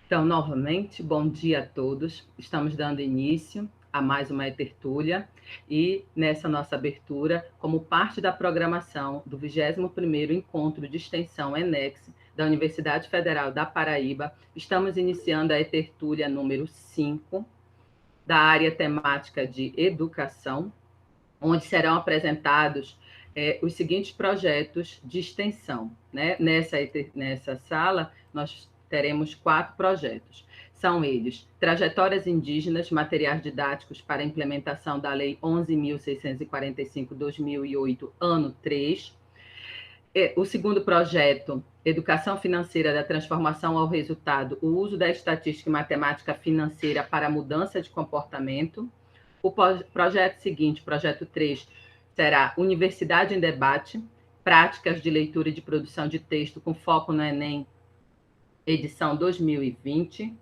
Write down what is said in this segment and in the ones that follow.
Então, novamente, bom dia a todos. Estamos dando início a mais uma eTertúlia e nessa nossa abertura, como parte da programação do 21º Encontro de Extensão ENEX da Universidade Federal da Paraíba, estamos iniciando a eTertúlia número 5 da área temática de educação, onde serão apresentados os seguintes projetos de extensão, né? Nessa sala, nós teremos 4 projetos. São eles: Trajetórias Indígenas, Materiais Didáticos para a Implementação da Lei 11.645/2008, ano 3. O segundo projeto, Educação Financeira da Transformação ao Resultado, o uso da estatística e matemática financeira para a mudança de comportamento. O projeto seguinte, projeto 3, será Universidade em Debate, Práticas de Leitura e de Produção de Texto com foco no Enem, edição 2020.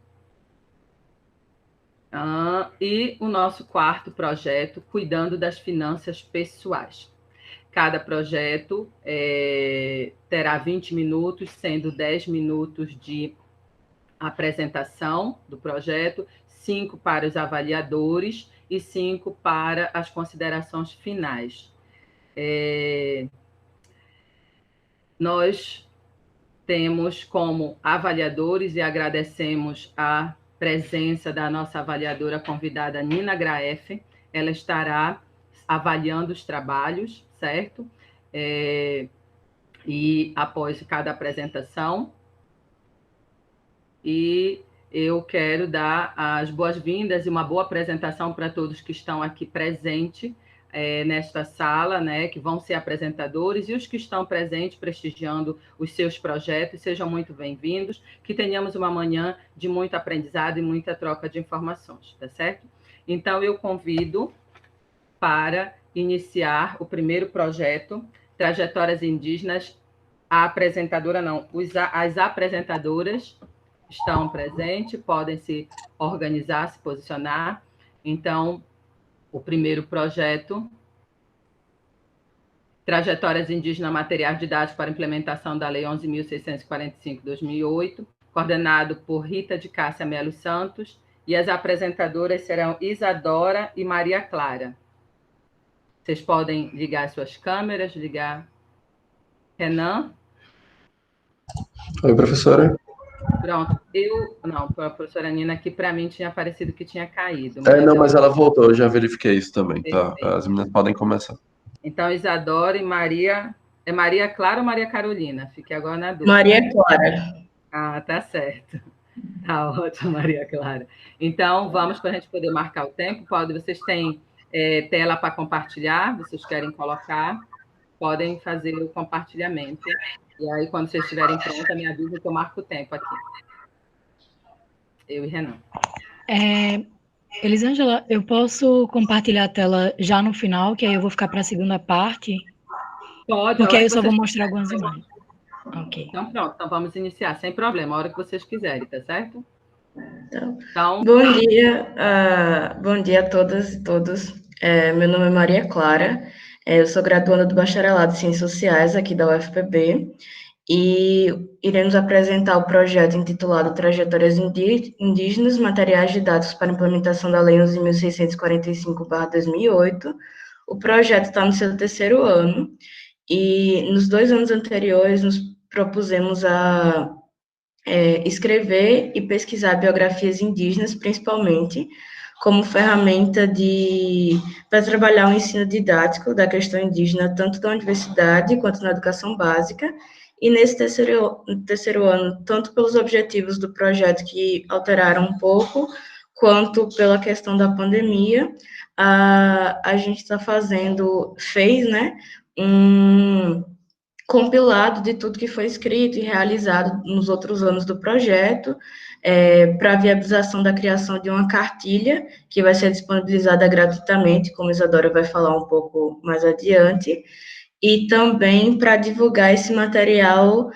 E o nosso quarto projeto, Cuidando das Finanças Pessoais. Cada projeto terá 20 minutos, sendo 10 minutos de apresentação do projeto, 5 para os avaliadores e 5 para as considerações finais. Nós temos como avaliadores e agradecemos a presença da nossa avaliadora convidada, Nina Graef. Ela estará avaliando os trabalhos, certo? E após cada apresentação. E eu quero dar as boas-vindas e uma boa apresentação para todos que estão aqui presentes nesta sala, né, que vão ser apresentadores, e os que estão presentes prestigiando os seus projetos, sejam muito bem-vindos, que tenhamos uma manhã de muito aprendizado e muita troca de informações, tá certo? Então, eu convido para iniciar o primeiro projeto, Trajetórias Indígenas. A apresentadora não, as apresentadoras estão presentes, podem se organizar, se posicionar. Então, o primeiro projeto, Trajetórias Indígenas, Materiais Didáticos para a Implementação da Lei 11.645/2008, coordenado por Rita de Cássia Melo Santos, e as apresentadoras serão Isadora e Maria Clara. Vocês podem ligar suas câmeras, ligar. Renan? Oi, professora. Pronto. Não, a professora Nina, que para mim tinha parecido que tinha caído. Mas ela voltou, eu já verifiquei isso também, tá? As meninas podem começar. Então, Isadora e Maria... É Maria Clara ou Maria Carolina? Fiquei agora na dúvida. Maria Clara. Tá certo. Tá ótimo, Maria Clara. Então, vamos para a gente poder marcar o tempo. Vocês têm tela para compartilhar? Vocês querem colocar? Podem fazer o compartilhamento. E aí, quando vocês estiverem prontos, me avisa que eu marco o tempo aqui. Eu e Renan. Elisângela, eu posso compartilhar a tela já no final, que aí eu vou ficar para a segunda parte? Pode. Porque aí eu só vou mostrar algumas imagens. Ok. Então, pronto. Então, vamos iniciar, sem problema, a hora que vocês quiserem, tá certo? Então, bom dia a todas e todos. Meu nome é Maria Clara, eu sou graduanda do Bacharelado em Ciências Sociais aqui da UFPB, e iremos apresentar o projeto intitulado Trajetórias Indígenas, Materiais Didáticos para a Implementação da Lei 11.645/2008. O projeto está no seu 3º ano, e nos 2 anos anteriores nos propusemos a escrever e pesquisar biografias indígenas, principalmente, como ferramenta para trabalhar o ensino didático da questão indígena, tanto da universidade quanto na educação básica. E nesse terceiro ano, tanto pelos objetivos do projeto que alteraram um pouco, quanto pela questão da pandemia, a gente fez, né, um compilado de tudo que foi escrito e realizado nos outros anos do projeto, para a viabilização da criação de uma cartilha, que vai ser disponibilizada gratuitamente, como a Isadora vai falar um pouco mais adiante, e também para divulgar esse material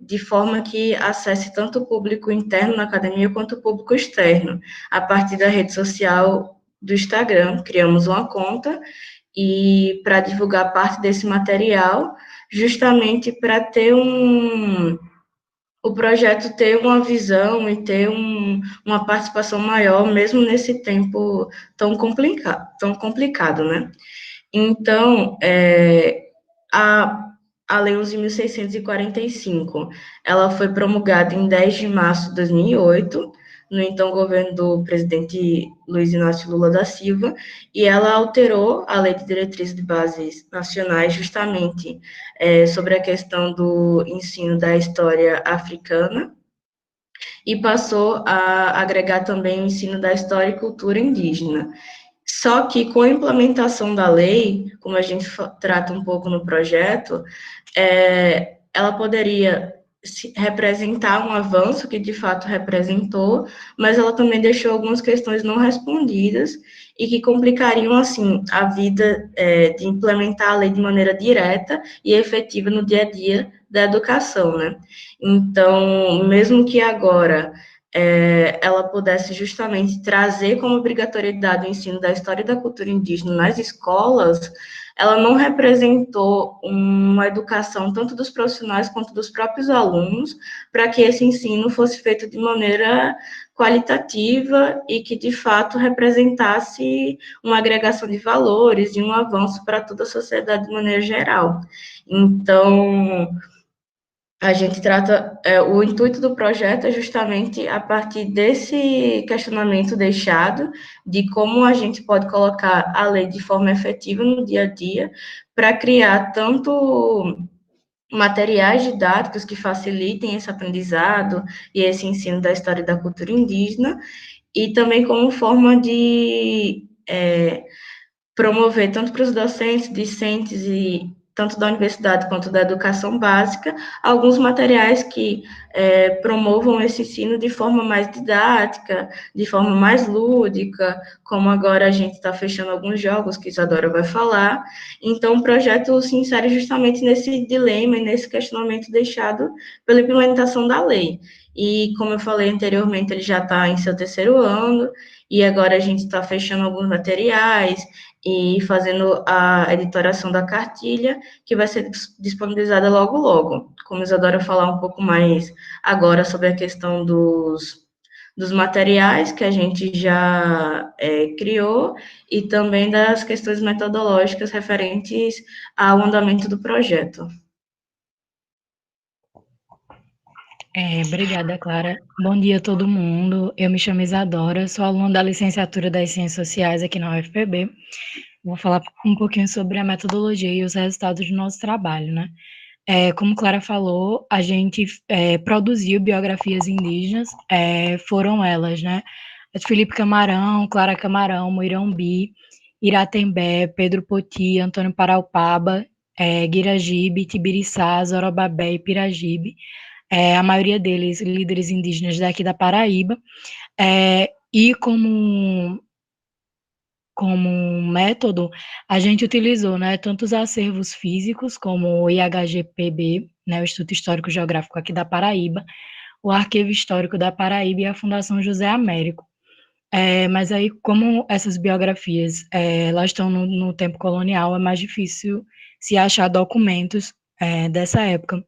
de forma que acesse tanto o público interno na academia quanto o público externo. A partir da rede social do Instagram, criamos uma conta e para divulgar parte desse material, justamente para ter o projeto ter uma visão e ter uma participação maior, mesmo nesse tempo tão complicado, né? Então, a Lei 11.645, ela foi promulgada em 10 de março de 2008, no então governo do presidente Luiz Inácio Lula da Silva, e ela alterou a Lei de Diretrizes de Bases Nacionais justamente sobre a questão do ensino da história africana, e passou a agregar também o ensino da história e cultura indígena. Só que com a implementação da lei, como a gente trata um pouco no projeto, ela poderia representar um avanço, que de fato representou, mas ela também deixou algumas questões não respondidas e que complicariam, assim, a vida de implementar a lei de maneira direta e efetiva no dia a dia da educação, né? Então, mesmo que agora ela pudesse justamente trazer como obrigatoriedade o ensino da história e da cultura indígena nas escolas, ela não representou uma educação tanto dos profissionais quanto dos próprios alunos para que esse ensino fosse feito de maneira qualitativa e que, de fato, representasse uma agregação de valores e um avanço para toda a sociedade de maneira geral. Então, a gente trata, o intuito do projeto é justamente a partir desse questionamento deixado, de como a gente pode colocar a lei de forma efetiva no dia a dia, para criar tanto materiais didáticos que facilitem esse aprendizado e esse ensino da história e da cultura indígena, e também como forma de promover, tanto para os docentes, discentes e tanto da universidade quanto da educação básica, alguns materiais que promovam esse ensino de forma mais didática, de forma mais lúdica, como agora a gente está fechando alguns jogos, que Isadora vai falar. Então, o projeto se insere justamente nesse dilema e nesse questionamento deixado pela implementação da lei. E, como eu falei anteriormente, ele já está em seu 3º ano, e agora a gente está fechando alguns materiais, e fazendo a editoração da cartilha, que vai ser disponibilizada logo, logo. Como a Isadora falar um pouco mais agora sobre a questão dos materiais que a gente já criou, e também das questões metodológicas referentes ao andamento do projeto. Obrigada, Clara. Bom dia a todo mundo. Eu me chamo Isadora, sou aluna da licenciatura das Ciências Sociais aqui na UFPB. Vou falar um pouquinho sobre a metodologia e os resultados do nosso trabalho, né? Como Clara falou, a gente produziu biografias indígenas, foram elas, né? Felipe Camarão, Clara Camarão, Muirambi, Iratembé, Pedro Poti, Antônio Paraupaba, Guiragibe, Tibiriçá, Zorobabé e Piragibe. A maioria deles líderes indígenas daqui da Paraíba, e como método, a gente utilizou, né, tanto os acervos físicos, como o IHGPB, né, o Instituto Histórico Geográfico aqui da Paraíba, o Arquivo Histórico da Paraíba e a Fundação José Américo. Mas aí, como essas biografias elas estão no tempo colonial, é mais difícil se achar documentos dessa época.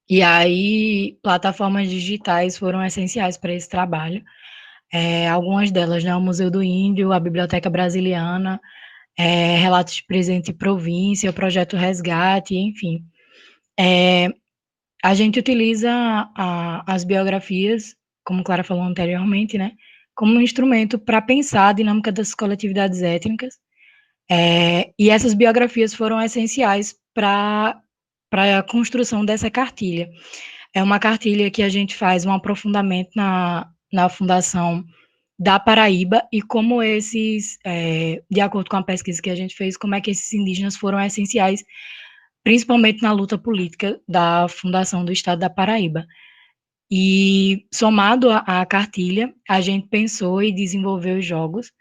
E aí, plataformas digitais foram essenciais para esse trabalho. Algumas delas, né, o Museu do Índio, a Biblioteca Brasiliana, Relatos de Presente e Província, o Projeto Resgate, enfim. A gente utiliza as biografias, como Clara falou anteriormente, né, como um instrumento para pensar a dinâmica das coletividades étnicas, e essas biografias foram essenciais para a construção dessa cartilha. É uma cartilha que a gente faz um aprofundamento na Fundação da Paraíba e como esses, de acordo com a pesquisa que a gente fez, como é que esses indígenas foram essenciais, principalmente na luta política da Fundação do Estado da Paraíba. E, somado à cartilha, a gente pensou e desenvolveu os jogos.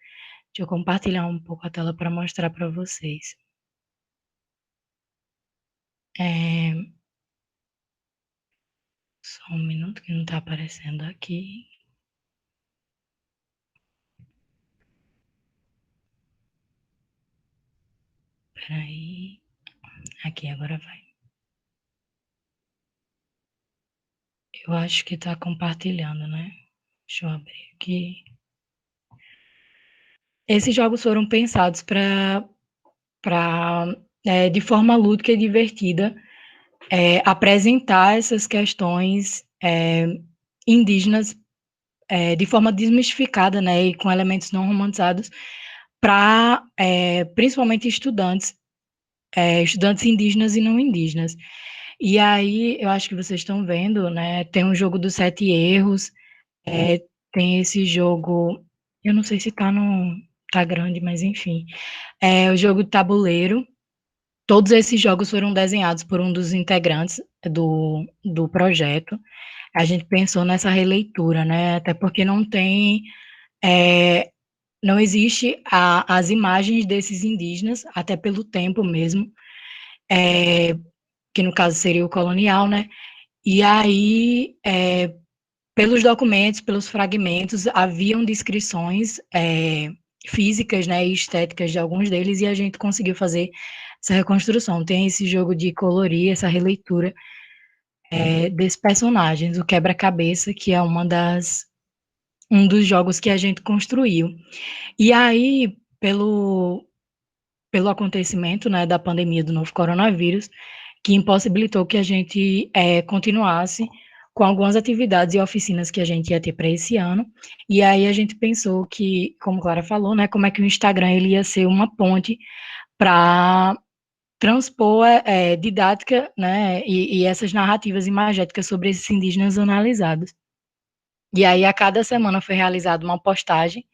Deixa eu compartilhar um pouco a tela para mostrar para vocês. Só um minuto que não está aparecendo aqui. Espera aí. Aqui, agora vai. Eu acho que está compartilhando, né? Deixa eu abrir aqui. Esses jogos foram pensados de forma lúdica e divertida, apresentar essas questões indígenas de forma desmistificada, né, e com elementos não romantizados, para principalmente estudantes indígenas e não indígenas. E aí, eu acho que vocês estão vendo, né, tem um jogo dos 7 erros, tem esse jogo, eu não sei se tá grande, mas enfim, o jogo de tabuleiro. Todos esses jogos foram desenhados por um dos integrantes do projeto. A gente pensou nessa releitura, né, até porque não existe as imagens desses indígenas, até pelo tempo mesmo, que no caso seria o colonial, né, e aí, pelos documentos, pelos fragmentos, haviam descrições físicas, né, e estéticas de alguns deles, e a gente conseguiu fazer essa reconstrução. Tem esse jogo de colorir, essa releitura desses personagens, o quebra-cabeça, que é um dos jogos que a gente construiu. E aí, pelo acontecimento, né, da pandemia do novo coronavírus, que impossibilitou que a gente continuasse com algumas atividades e oficinas que a gente ia ter para esse ano, e aí a gente pensou que, como Clara falou, né, como é que o Instagram ele ia ser uma ponte para transpor didática, né, e essas narrativas imagéticas sobre esses indígenas analisados. E aí, a cada semana foi realizada uma postagem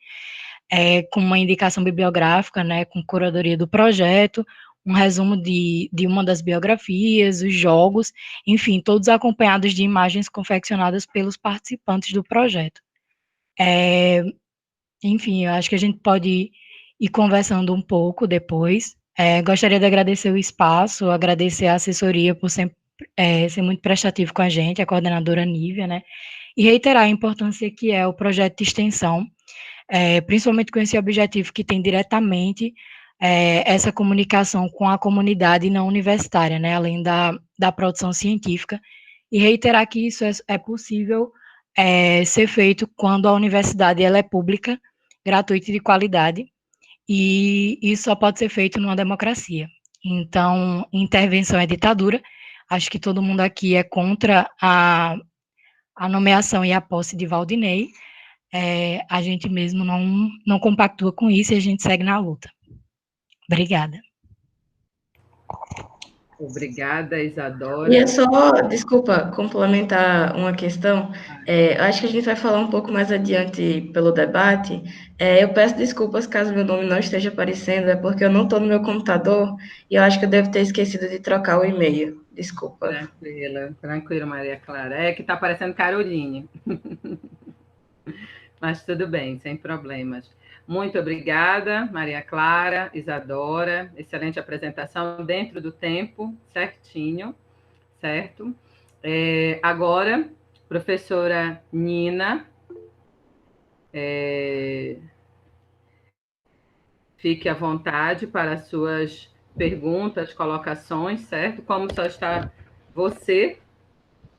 com uma indicação bibliográfica, né, com curadoria do projeto, um resumo de uma das biografias, os jogos, enfim, todos acompanhados de imagens confeccionadas pelos participantes do projeto. Enfim, eu acho que a gente pode ir conversando um pouco depois. Gostaria de agradecer o espaço, agradecer a assessoria por sempre ser muito prestativo com a gente, a coordenadora Nívia, né, e reiterar a importância que é o projeto de extensão, principalmente com esse objetivo que tem diretamente essa comunicação com a comunidade não universitária, né, além da produção científica, e reiterar que isso é possível ser feito quando a universidade ela é pública, gratuita e de qualidade, e isso só pode ser feito numa democracia. Então, intervenção é ditadura. Acho que todo mundo aqui é contra a nomeação e a posse de Waldiney. A gente mesmo não compactua com isso e a gente segue na luta. Obrigada. Obrigada, Isadora. E é só, desculpa, complementar uma questão. Acho que a gente vai falar um pouco mais adiante pelo debate. Eu peço desculpas caso meu nome não esteja aparecendo, é porque eu não estou no meu computador e eu acho que eu devo ter esquecido de trocar o e-mail. Desculpa. Tranquilo, Maria Clara. É que está aparecendo Caroline. Mas tudo bem, sem problemas. Muito obrigada, Maria Clara, Isadora, excelente apresentação dentro do tempo, certinho, certo? Agora, professora Nina, fique à vontade para as suas perguntas, colocações, certo? Como só está você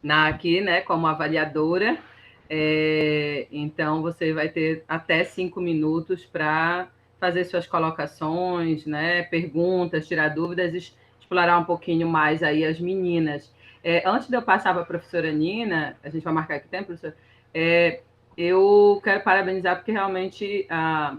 aqui, né, como avaliadora, então você vai ter até 5 minutos para fazer suas colocações, né, perguntas, tirar dúvidas, explorar um pouquinho mais aí as meninas. Antes de eu passar para a professora Nina, a gente vai marcar aqui tempo, professora, eu quero parabenizar porque realmente a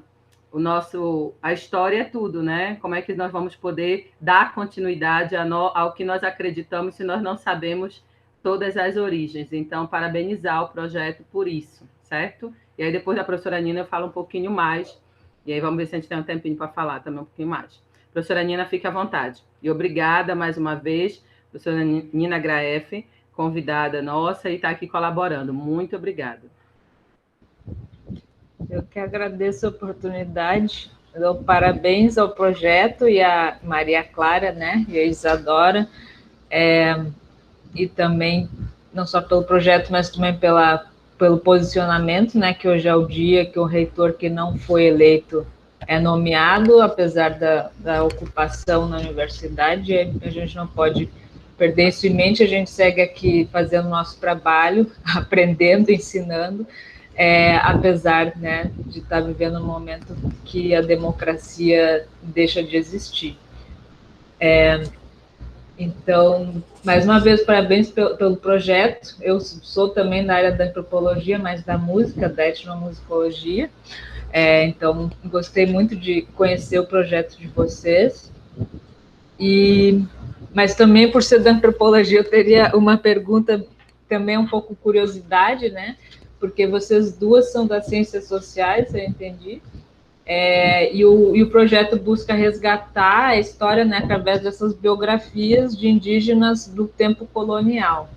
história é tudo, né? Como é que nós vamos poder dar continuidade ao que nós acreditamos se nós não sabemos todas as origens? Então, parabenizar o projeto por isso, certo? E aí, depois da professora Nina, eu falo um pouquinho mais, e aí vamos ver se a gente tem um tempinho para falar também um pouquinho mais. Professora Nina, fique à vontade. E obrigada mais uma vez, professora Nina Graef, convidada nossa, e está aqui colaborando. Muito obrigada. Eu que agradeço a oportunidade, dou parabéns ao projeto e a Maria Clara, né, e a Isadora. e também, não só pelo projeto, mas também pelo posicionamento, né, que hoje é o dia que o reitor que não foi eleito é nomeado, apesar da ocupação na universidade. A gente não pode perder isso em mente, a gente segue aqui fazendo nosso trabalho, aprendendo, ensinando, apesar, né, de estar vivendo um momento que a democracia deixa de existir. Então, mais uma vez, parabéns pelo projeto. Eu sou também da área da antropologia, mas da música, da etnomusicologia. Então, gostei muito de conhecer o projeto de vocês. Mas também, por ser da antropologia, eu teria uma pergunta, também um pouco curiosidade, né? Porque vocês duas são das ciências sociais, eu entendi. E o projeto busca resgatar a história, né, através dessas biografias de indígenas do tempo colonial.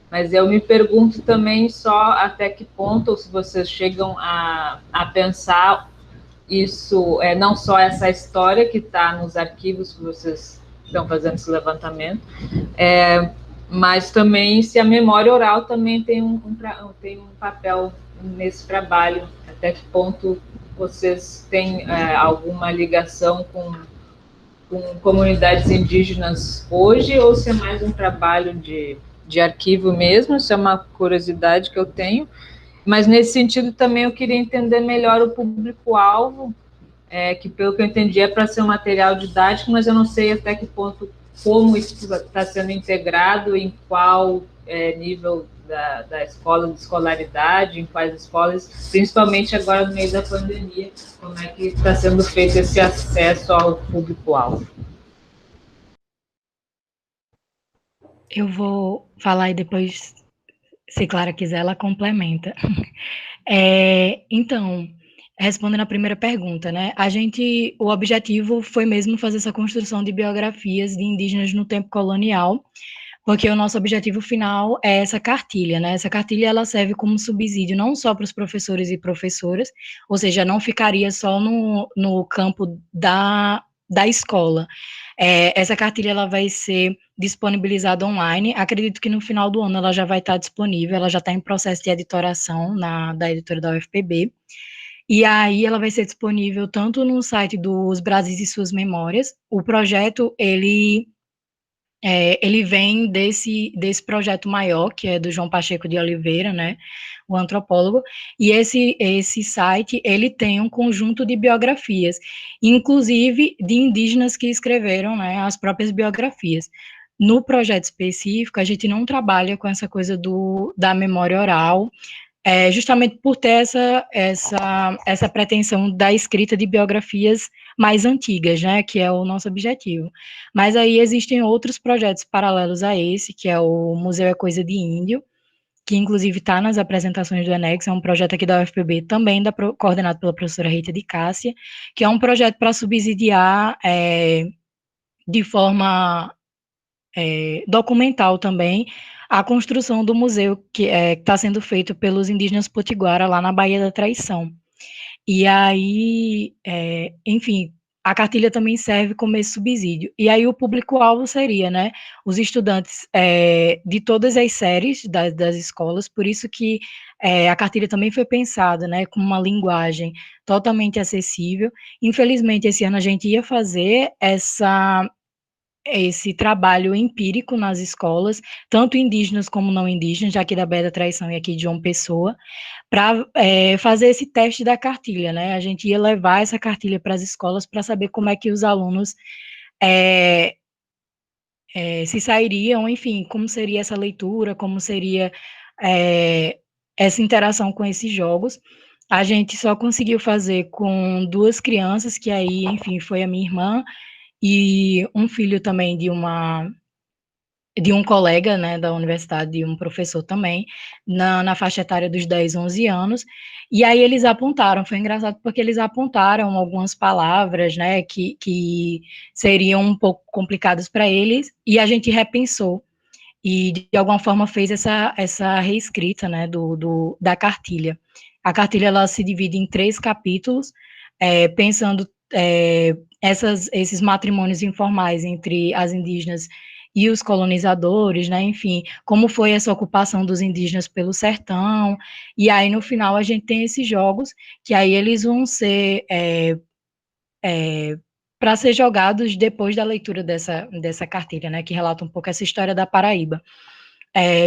Mas eu me pergunto também só até que ponto, ou se vocês chegam a pensar isso, não só essa história que está nos arquivos que vocês estão fazendo esse levantamento, mas também se a memória oral também tem um papel nesse trabalho, até que ponto vocês têm alguma ligação com comunidades indígenas hoje, ou se é mais um trabalho de arquivo mesmo. Isso é uma curiosidade que eu tenho. Mas, nesse sentido, também eu queria entender melhor o público-alvo, que, pelo que eu entendi, é para ser um material didático, mas eu não sei até que ponto, como isso está sendo integrado, em qual nível da escola, de escolaridade, em quais escolas, principalmente agora no meio da pandemia, como é que está sendo feito esse acesso ao público-alvo. Eu vou falar e depois, se Clara quiser, ela complementa. Então, respondendo a primeira pergunta, né? O objetivo foi mesmo fazer essa construção de biografias de indígenas no tempo colonial, porque o nosso objetivo final é essa cartilha, né? Essa cartilha, ela serve como subsídio não só para os professores e professoras, ou seja, não ficaria só no campo da escola. Essa cartilha, ela vai ser disponibilizada online. Acredito que no final do ano ela já vai estar disponível, ela já está em processo de editoração da editora da UFPB. E aí ela vai ser disponível tanto no site dos Brasis e Suas Memórias. O projeto, ele vem desse projeto maior, que é do João Pacheco de Oliveira, né, o antropólogo, e esse site, ele tem um conjunto de biografias, inclusive de indígenas que escreveram, né, as próprias biografias. No projeto específico, a gente não trabalha com essa coisa da memória oral, justamente por ter essa pretensão da escrita de biografias mais antigas, né, que é o nosso objetivo. Mas aí existem outros projetos paralelos a esse, que é o Museu é Coisa de Índio, que inclusive está nas apresentações do Enex, é um projeto aqui da UFPB, também coordenado pela professora Rita de Cássia, que é um projeto para subsidiar de forma documental também a construção do museu que está sendo feito pelos indígenas potiguara lá na Baía da Traição. E aí, enfim, a cartilha também serve como esse subsídio. E aí o público-alvo seria, né, os estudantes de todas as séries das escolas, por isso que a cartilha também foi pensada, né, com uma linguagem totalmente acessível. Infelizmente, esse ano a gente ia fazer esse trabalho empírico nas escolas, tanto indígenas como não indígenas, já aqui da Baía da Traição e aqui de João Pessoa, para fazer esse teste da cartilha, né? A gente ia levar essa cartilha para as escolas para saber como é que os alunos se sairiam, enfim, como seria essa leitura, como seria essa interação com esses jogos. A gente só conseguiu fazer com 2 crianças, que aí, enfim, foi a minha irmã e um filho também de um colega, né, da universidade, de um professor também, na faixa etária dos 10, 11 anos, e aí eles apontaram, foi engraçado porque eles apontaram algumas palavras, né, que seriam um pouco complicadas para eles, e a gente repensou, e de alguma forma fez essa reescrita, né, da cartilha. A cartilha, ela se divide em 3 capítulos, pensando esses matrimônios informais entre as indígenas e os colonizadores, né, enfim, como foi essa ocupação dos indígenas pelo sertão, e aí no final a gente tem esses jogos, que aí eles vão ser para ser jogados depois da leitura dessa cartilha, né, que relata um pouco essa história da Paraíba,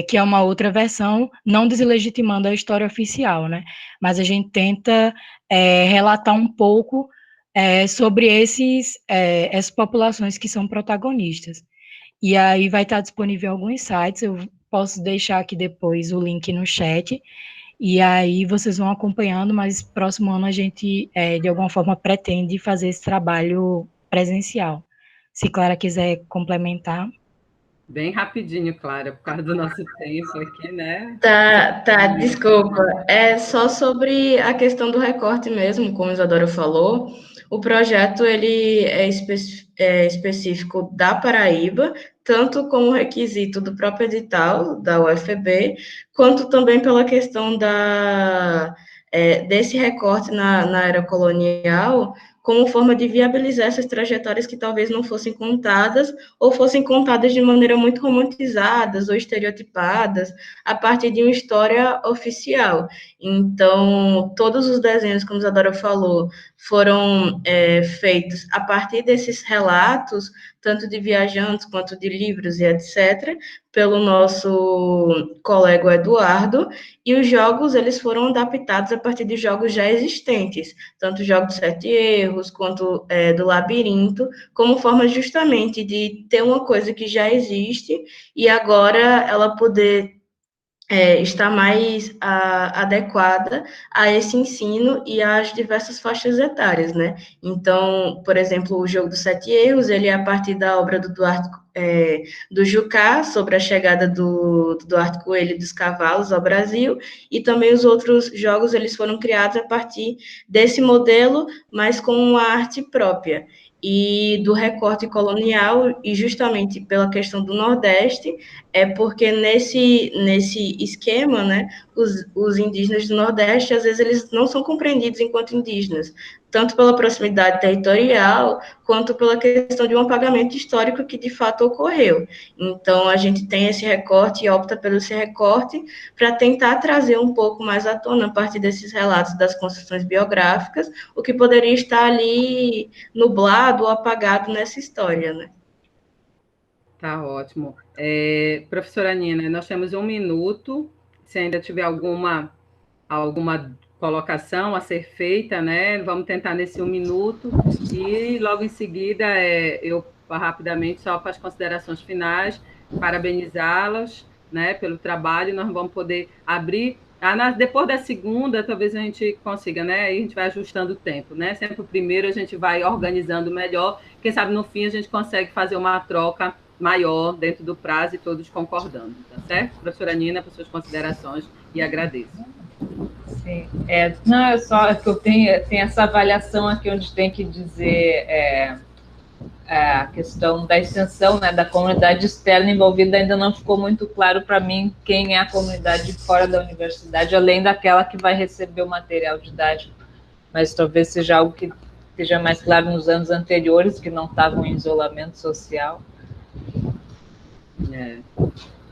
que é uma outra versão, não deslegitimando a história oficial, né, mas a gente tenta relatar um pouco sobre essas populações que são protagonistas. E aí vai estar disponível em alguns sites, eu posso deixar aqui depois o link no chat, e aí vocês vão acompanhando, mas próximo ano a gente, de alguma forma, pretende fazer esse trabalho presencial. Se Clara quiser complementar. Bem rapidinho, Clara, por causa do nosso tempo aqui, né? Tá, desculpa. É só sobre a questão do recorte mesmo, como a Isadora falou. O projeto, ele é específico da Paraíba, tanto como requisito do próprio edital da UFB, quanto também pela questão desse recorte na era colonial, como forma de viabilizar essas trajetórias que talvez não fossem contadas, ou fossem contadas de maneira muito romantizadas ou estereotipadas, a partir de uma história oficial. Então, todos os desenhos, como a Isadora falou, foram feitos a partir desses relatos, tanto de viajantes quanto de livros e etc., pelo nosso colega Eduardo, e os jogos, eles foram adaptados a partir de jogos já existentes, tanto jogos de 7 erros, quanto do labirinto, como forma justamente de ter uma coisa que já existe, e agora ela poder está mais adequada a esse ensino e às diversas faixas etárias, né? Então, por exemplo, o jogo dos 7 erros, ele é a partir da obra do Duarte, do Jucá, sobre a chegada do Duarte Coelho e dos cavalos ao Brasil, e também os outros jogos, eles foram criados a partir desse modelo, mas com uma arte própria. E do recorte colonial, e justamente pela questão do Nordeste, porque nesse esquema, né, os indígenas do Nordeste, às vezes, eles não são compreendidos enquanto indígenas, tanto pela proximidade territorial, quanto pela questão de um apagamento histórico que, de fato, ocorreu. Então, a gente tem esse recorte e opta pelo esse recorte para tentar trazer um pouco mais à tona, a partir desses relatos das construções biográficas, o que poderia estar ali nublado ou apagado nessa história, né? Tá ótimo. Professora Nina, nós temos 1 minuto. Se ainda tiver alguma colocação a ser feita, né? Vamos tentar nesse 1 minuto. E logo em seguida, eu rapidamente, só para as considerações finais, parabenizá-las, né, pelo trabalho. Nós vamos poder abrir. Depois da segunda, talvez a gente consiga, né? Aí a gente vai ajustando o tempo, né? Sempre o primeiro a gente vai organizando melhor. Quem sabe no fim a gente consegue fazer uma troca maior dentro do prazo e todos concordando, tá certo? Professora Nina, por suas considerações, e agradeço. Sim, não, é só que eu tenho essa avaliação aqui onde tem que dizer a questão da extensão, né, da comunidade externa envolvida, ainda não ficou muito claro para mim quem é a comunidade fora da universidade, além daquela que vai receber o material didático, mas talvez seja algo que esteja mais claro nos anos anteriores, que não estavam em isolamento social.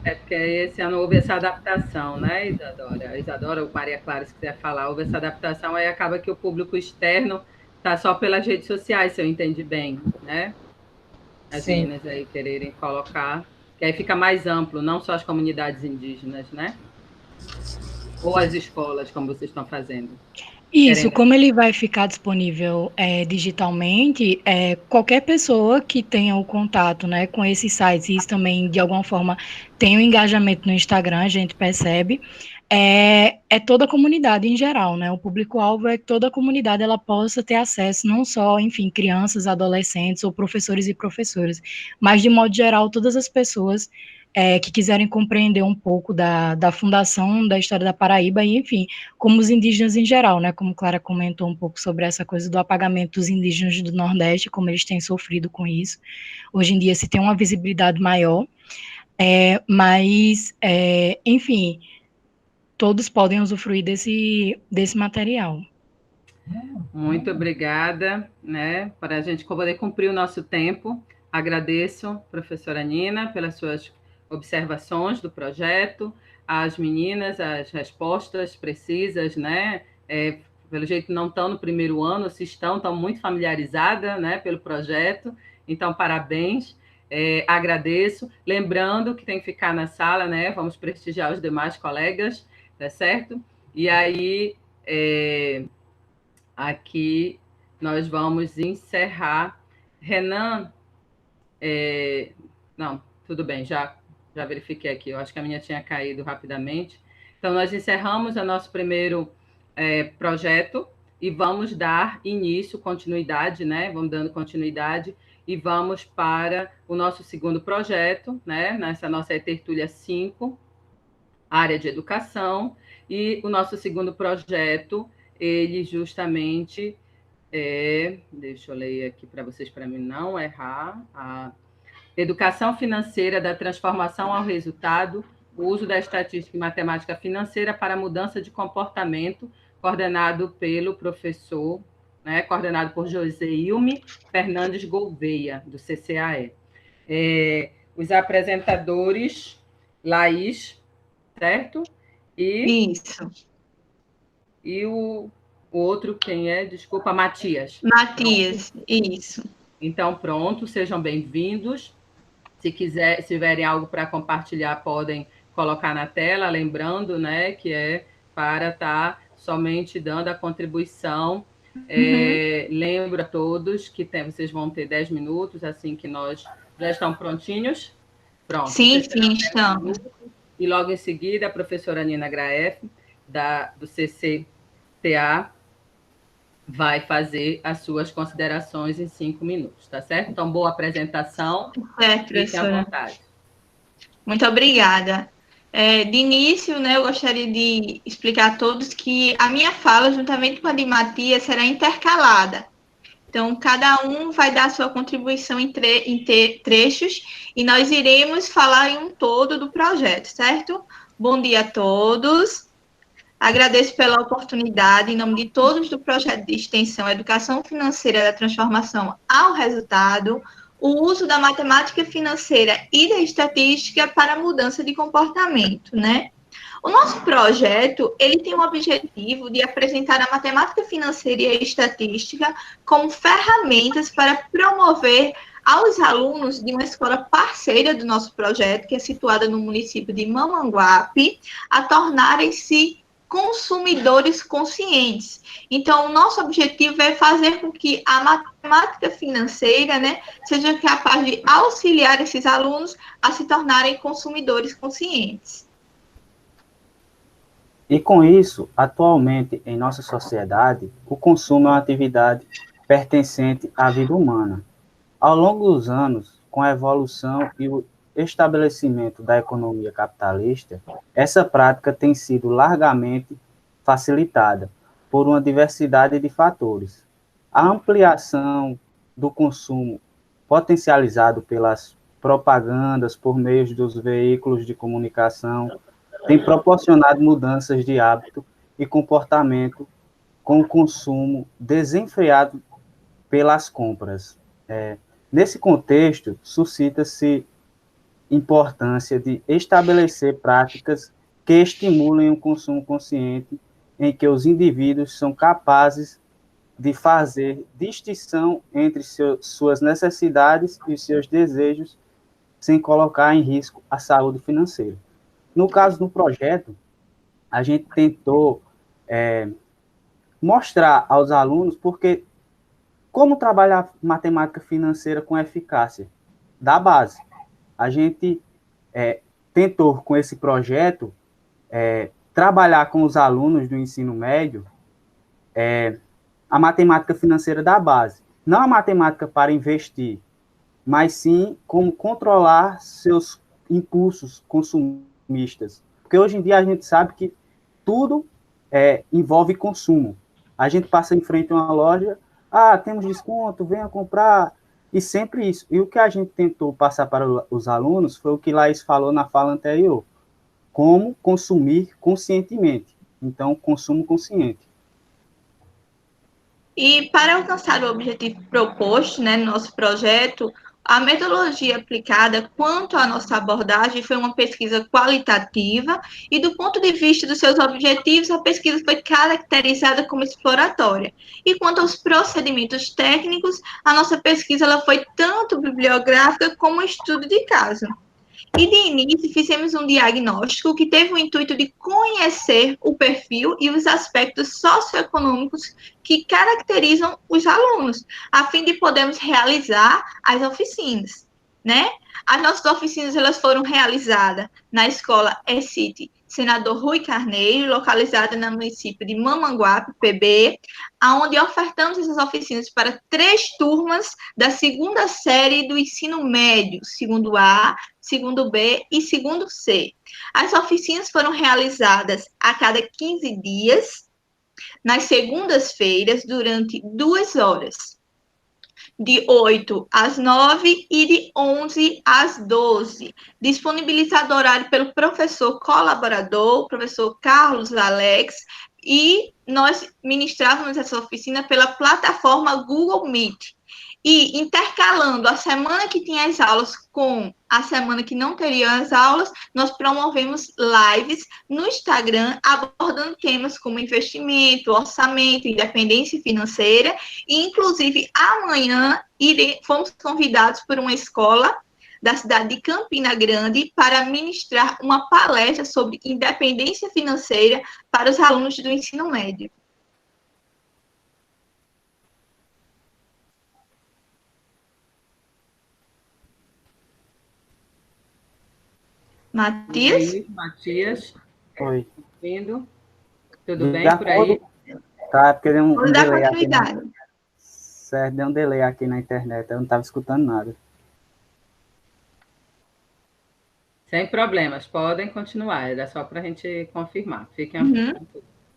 Porque esse ano houve essa adaptação, né, Isadora? Isadora ou Maria Clara, se quiser falar, houve essa adaptação, aí acaba que o público externo está só pelas redes sociais, se eu entendi bem, né? As meninas aí quererem colocar, que aí fica mais amplo, não só as comunidades indígenas, né? Ou as escolas, como vocês estão fazendo. Isso, como ele vai ficar disponível digitalmente, qualquer pessoa que tenha o contato, né, com esses sites, e isso também, de alguma forma, tem um engajamento no Instagram, a gente percebe, é toda a comunidade em geral, né, o público-alvo é que toda a comunidade ela possa ter acesso, não só, enfim, crianças, adolescentes ou professores e professoras, mas, de modo geral, todas as pessoas que quiserem compreender um pouco da fundação da história da Paraíba e, enfim, como os indígenas em geral, né, como Clara comentou um pouco sobre essa coisa do apagamento dos indígenas do Nordeste, como eles têm sofrido com isso. Hoje em dia se tem uma visibilidade maior, mas, enfim, todos podem usufruir desse material. Muito obrigada, né, para a gente poder cumprir o nosso tempo. agradeço, professora Nina, pelas suas observações do projeto, as meninas, as respostas precisas, né? Pelo jeito não estão no primeiro ano, se estão muito familiarizadas, né, pelo projeto, então parabéns, agradeço, lembrando que tem que ficar na sala, né, vamos prestigiar os demais colegas, tá certo? E aí, aqui nós vamos encerrar. Renan, não, tudo bem, já verifiquei aqui, eu acho que a minha tinha caído rapidamente. Então, nós encerramos o nosso primeiro projeto e vamos dar início, continuidade, né? Vamos dando continuidade e vamos para o nosso segundo projeto, né? Nessa nossa tertúlia 5, área de educação, e o nosso segundo projeto, ele justamente deixa eu ler aqui para vocês, para mim não errar, a educação financeira da transformação ao resultado, o uso da estatística e matemática financeira para a mudança de comportamento, coordenado pelo professor, né, coordenado por Joseilme Fernandes Gouveia, do CCAE. Os apresentadores, Laís, certo? Isso. E o outro, quem é? Desculpa, Matias. Matias, isso. Então, pronto, sejam bem-vindos. Se tiverem algo para compartilhar, podem colocar na tela, lembrando, né, que é para estar somente dando a contribuição. Lembro a todos que vocês vão ter 10 minutos, assim que nós já estão prontinhos. Pronto. Sim, estamos. E logo em seguida, a professora Nina Graef, do CCTA, vai fazer as suas considerações em 5 minutos, tá certo? Então, boa apresentação. Fiquem à vontade. Muito obrigada. De início, né, eu gostaria de explicar a todos que a minha fala, juntamente com a de Matias, será intercalada. Então, cada um vai dar a sua contribuição em trechos e nós iremos falar em um todo do projeto, certo? Bom dia a todos. Agradeço pela oportunidade, em nome de todos do projeto de extensão Educação Financeira da Transformação ao Resultado, o uso da matemática financeira e da estatística para a mudança de comportamento, né? O nosso projeto, ele tem o objetivo de apresentar a matemática financeira e a estatística como ferramentas para promover aos alunos de uma escola parceira do nosso projeto, que é situada no município de Mamanguape, a tornarem-se consumidores conscientes. Então, o nosso objetivo é fazer com que a matemática financeira, né, seja capaz de auxiliar esses alunos a se tornarem consumidores conscientes. E com isso, atualmente, em nossa sociedade, o consumo é uma atividade pertencente à vida humana. Ao longo dos anos, com a evolução e o estabelecimento da economia capitalista, essa prática tem sido largamente facilitada por uma diversidade de fatores. A ampliação do consumo potencializado pelas propagandas por meio dos veículos de comunicação tem proporcionado mudanças de hábito e comportamento com o consumo desenfreado pelas compras. Nesse contexto, suscita-se importância de estabelecer práticas que estimulem o consumo consciente, em que os indivíduos são capazes de fazer distinção entre suas necessidades e seus desejos, sem colocar em risco a saúde financeira. No caso do projeto, a gente tentou mostrar aos alunos como trabalhar matemática financeira com eficácia da base. A gente tentou, com esse projeto, trabalhar com os alunos do ensino médio a matemática financeira da base. Não a matemática para investir, mas sim como controlar seus impulsos consumistas. Porque hoje em dia a gente sabe que tudo envolve consumo. A gente passa em frente a uma loja, temos desconto, venha comprar, e sempre isso. E o que a gente tentou passar para os alunos foi o que Laís falou na fala anterior, como consumir conscientemente. Então, consumo consciente. E para alcançar o objetivo proposto, né, no nosso projeto, A metodologia aplicada quanto à nossa abordagem foi uma pesquisa qualitativa e, do ponto de vista dos seus objetivos, a pesquisa foi caracterizada como exploratória. E quanto aos procedimentos técnicos, a nossa pesquisa ela foi tanto bibliográfica como estudo de caso. E, de início, fizemos um diagnóstico que teve o intuito de conhecer o perfil e os aspectos socioeconômicos que caracterizam os alunos, a fim de podermos realizar as oficinas, né? As nossas oficinas elas foram realizadas na escola ECIT Senador Rui Carneiro, localizada no município de Mamanguape, PB, onde ofertamos essas oficinas para 3 turmas da 2ª série do ensino médio, segundo A, segundo B e segundo C. As oficinas foram realizadas a cada 15 dias, nas segundas-feiras, durante 2 horas. De 8 às 9 e de 11 às 12. Disponibilizado horário pelo professor colaborador, o professor Carlos Alex, e nós ministrávamos essa oficina pela plataforma Google Meet. E intercalando a semana que tinha as aulas com a semana que não teria as aulas, nós promovemos lives no Instagram, abordando temas como investimento, orçamento, independência financeira, e inclusive amanhã fomos convidados por uma escola da cidade de Campina Grande para ministrar uma palestra sobre independência financeira para os alunos do ensino médio. Matias? Matias. Oi. Vindo. Tudo bem por aí? Tá, porque deu um Vou dar delay continuidade. aqui. Certo, deu um delay aqui na internet, eu não estava escutando nada. Sem problemas, podem continuar, era só para a gente confirmar. Fiquem à vontade.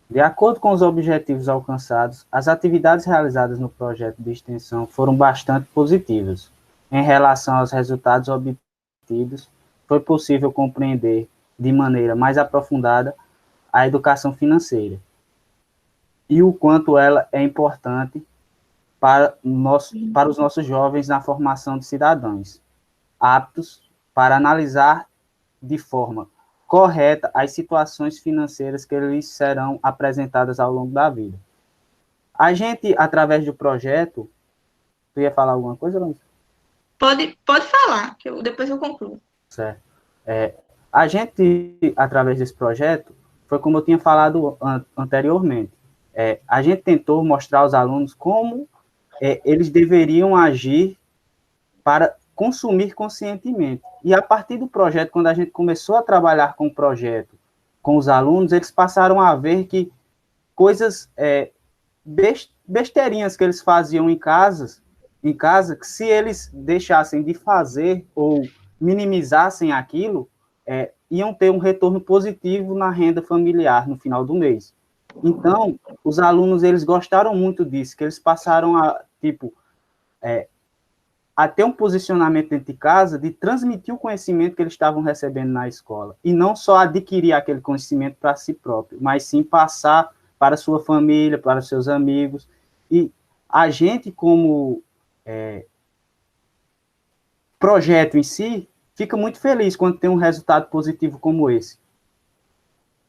De acordo com os objetivos alcançados, as atividades realizadas no projeto de extensão foram bastante positivas. Em relação aos resultados obtidos, foi possível compreender de maneira mais aprofundada a educação financeira e o quanto ela é importante para os nossos jovens na formação de cidadãos, aptos para analisar de forma correta as situações financeiras que lhes serão apresentadas ao longo da vida. A gente, através do projeto... Tu ia falar alguma coisa, Larissa? Pode falar, que depois eu concluo. Certo. A gente, através desse projeto, foi como eu tinha falado anteriormente, a gente tentou mostrar aos alunos como eles deveriam agir para consumir conscientemente. E a partir do projeto, quando a gente começou a trabalhar com o projeto, com os alunos, eles passaram a ver que coisas, besteirinhas que eles faziam em casa, que se eles deixassem de fazer ou minimizassem aquilo, iam ter um retorno positivo na renda familiar no final do mês. Então, os alunos, eles gostaram muito disso, que eles passaram a ter um posicionamento dentro de casa de transmitir o conhecimento que eles estavam recebendo na escola. E não só adquirir aquele conhecimento para si próprio, mas sim passar para a sua família, para os seus amigos. E a gente, como projeto em si, fica muito feliz quando tem um resultado positivo como esse.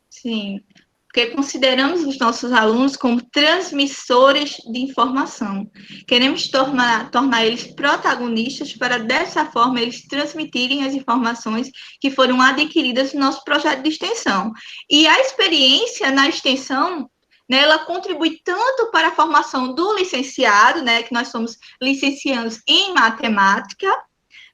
Sim, porque consideramos os nossos alunos como transmissores de informação. Queremos tornar eles protagonistas para, dessa forma, eles transmitirem as informações que foram adquiridas no nosso projeto de extensão. E a experiência na extensão, né, ela contribui tanto para a formação do licenciado, né, que nós somos licenciados em matemática,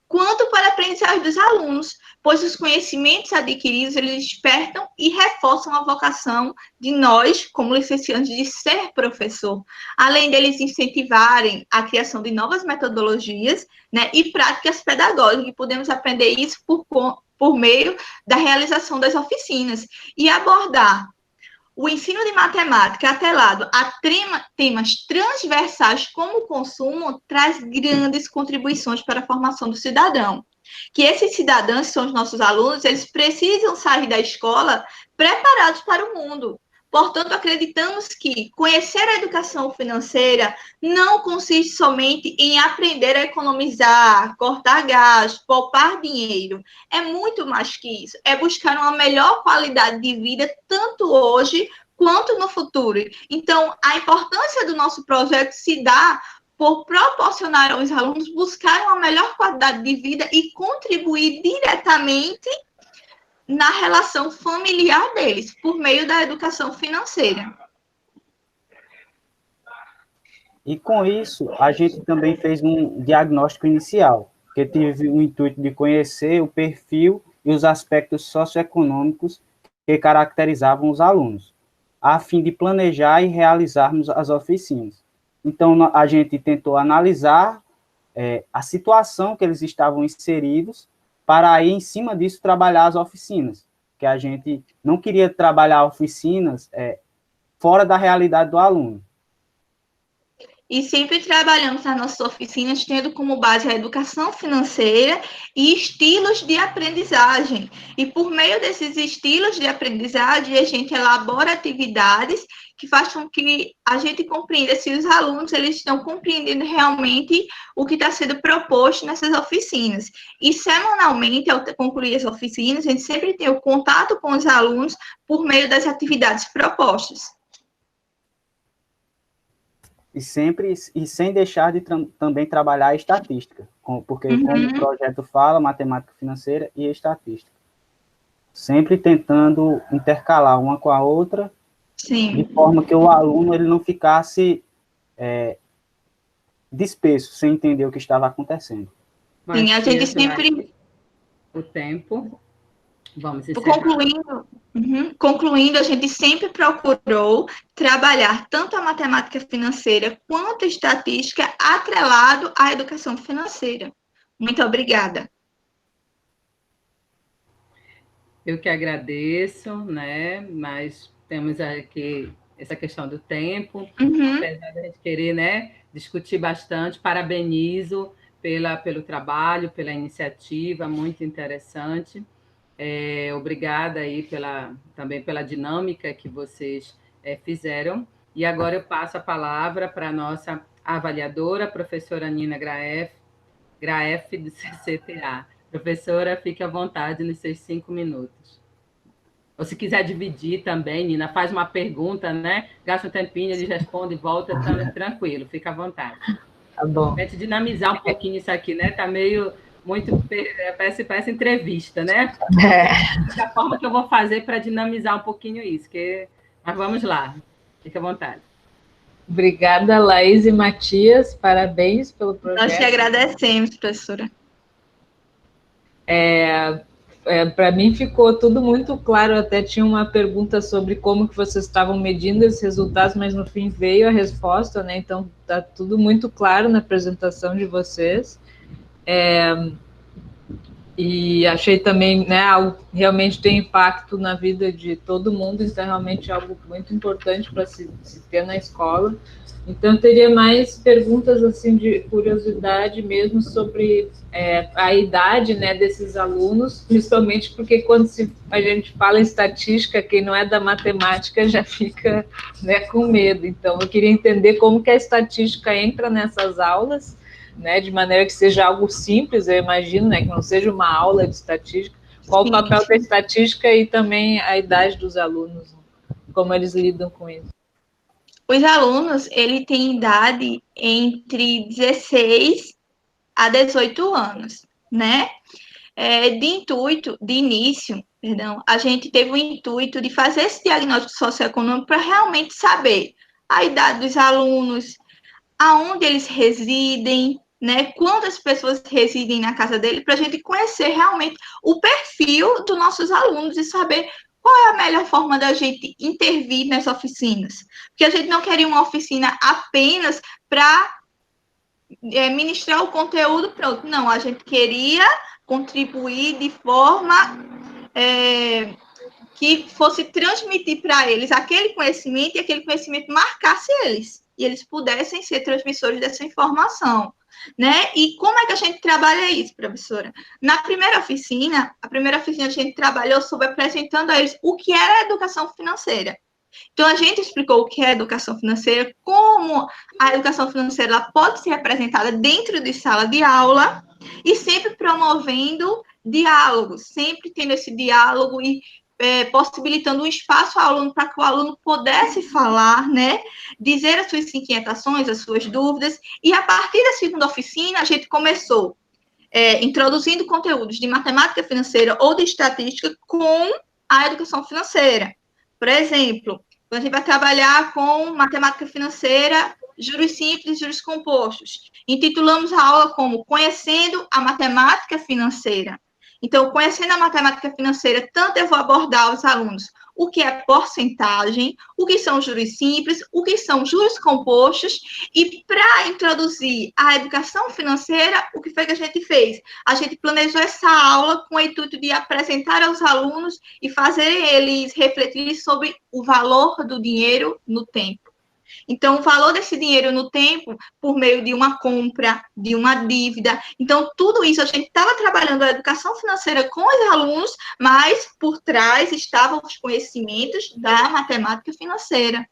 quanto para a aprendizagem dos alunos, pois os conhecimentos adquiridos, eles despertam e reforçam a vocação de nós, como licenciados, de ser professor, além deles incentivarem a criação de novas metodologias, né, e práticas pedagógicas, e podemos aprender isso por meio da realização das oficinas, e abordar o ensino de matemática atrelado a temas transversais como o consumo traz grandes contribuições para a formação do cidadão. Que esses cidadãos, que são os nossos alunos, eles precisam sair da escola preparados para o mundo, Portanto, acreditamos que conhecer a educação financeira não consiste somente em aprender a economizar, cortar gastos, poupar dinheiro. É muito mais que isso. É buscar uma melhor qualidade de vida, tanto hoje quanto no futuro. Então, a importância do nosso projeto se dá por proporcionar aos alunos buscar uma melhor qualidade de vida e contribuir diretamente na relação familiar deles, por meio da educação financeira. E com isso, a gente também fez um diagnóstico inicial, que tive o intuito de conhecer o perfil e os aspectos socioeconômicos que caracterizavam os alunos, a fim de planejar e realizarmos as oficinas. Então, a gente tentou analisar a situação que eles estavam inseridos, para aí, em cima disso, trabalhar as oficinas, que a gente não queria trabalhar oficinas fora da realidade do aluno. E sempre trabalhamos nas nossas oficinas tendo como base a educação financeira e estilos de aprendizagem. E por meio desses estilos de aprendizagem, a gente elabora atividades que fazem com que a gente compreenda se os alunos eles estão compreendendo realmente o que está sendo proposto nessas oficinas. E semanalmente, ao concluir as oficinas, a gente sempre tem o contato com os alunos por meio das atividades propostas. E sem deixar de também trabalhar a estatística, porque como o projeto fala, matemática financeira e estatística. Sempre tentando intercalar uma com a outra, Sim. De forma que o aluno ele não ficasse disperso, sem entender o que estava acontecendo. Sim, a gente sempre... O tempo... Vamos encerrar. Concluindo, a gente sempre procurou trabalhar tanto a matemática financeira quanto a estatística atrelado à educação financeira. Muito obrigada. Eu que agradeço, né? Mas temos aqui essa questão do tempo, apesar de a gente querer, né, discutir bastante. Parabenizo pelo trabalho, pela iniciativa, muito interessante. Obrigada aí também pela dinâmica que vocês fizeram. E agora eu passo a palavra para a nossa avaliadora, a professora Nina Graef, do CCTA. Professora, fique à vontade nos seus 5 minutos. Ou se quiser dividir também, Nina, faz uma pergunta, né? Gasta um tempinho, ele responde e volta, tranquilo, fica à vontade. Tá bom. Pra gente dinamizar um pouquinho isso aqui, né? Está meio... parece entrevista, né? Da forma que eu vou fazer para dinamizar um pouquinho isso, mas vamos lá, fique à vontade. Obrigada, Laís e Matias, parabéns pelo projeto. Nós te agradecemos, professora. Para mim ficou tudo muito claro, eu até tinha uma pergunta sobre como que vocês estavam medindo esses resultados, mas no fim veio a resposta, né? Então, está tudo muito claro na apresentação de vocês. E achei também, né, algo que realmente tem impacto na vida de todo mundo, então realmente é algo muito importante para se ter na escola. Então, eu teria mais perguntas, assim, de curiosidade mesmo sobre a idade, né, desses alunos, principalmente porque quando a gente fala em estatística, quem não é da matemática já fica, né, com medo. Então, eu queria entender como que a estatística entra nessas aulas, né, de maneira que seja algo simples, eu imagino, né, que não seja uma aula de estatística. Qual o papel da estatística e também a idade dos alunos, como eles lidam com isso? Os alunos, ele tem idade entre 16 a 18 anos, né? De início, a gente teve o intuito de fazer esse diagnóstico socioeconômico para realmente saber a idade dos alunos, aonde eles residem, né? Quantas pessoas residem na casa dele, para a gente conhecer realmente o perfil dos nossos alunos e saber qual é a melhor forma da gente intervir nessas oficinas. Porque a gente não queria uma oficina apenas para ministrar o conteúdo pronto. Não, a gente queria contribuir de forma que fosse transmitir para eles aquele conhecimento e aquele conhecimento marcasse eles. E eles pudessem ser transmissores dessa informação. Né? E como é que a gente trabalha isso, professora? Na primeira oficina, a gente trabalhou sobre apresentando a eles o que era a educação financeira, Então, a gente explicou o que é educação financeira, como a educação financeira ela pode ser apresentada dentro de sala de aula e sempre promovendo diálogos, sempre tendo esse diálogo e possibilitando um espaço ao aluno para que o aluno pudesse falar, né, dizer as suas inquietações, as suas dúvidas, e a partir da segunda oficina a gente começou introduzindo conteúdos de matemática financeira ou de estatística com a educação financeira. Por exemplo, a gente vai trabalhar com matemática financeira, juros simples, juros compostos. Intitulamos a aula como Conhecendo a Matemática Financeira. Então, conhecendo a matemática financeira, tanto eu vou abordar aos alunos o que é porcentagem, o que são juros simples, o que são juros compostos, e para introduzir a educação financeira, o que foi que a gente fez? A gente planejou essa aula com o intuito de apresentar aos alunos e fazer eles refletirem sobre o valor do dinheiro no tempo. Então, o valor desse dinheiro no tempo, por meio de uma compra, de uma dívida. Então, tudo isso, a gente estava trabalhando a educação financeira com os alunos, mas por trás estavam os conhecimentos da matemática financeira.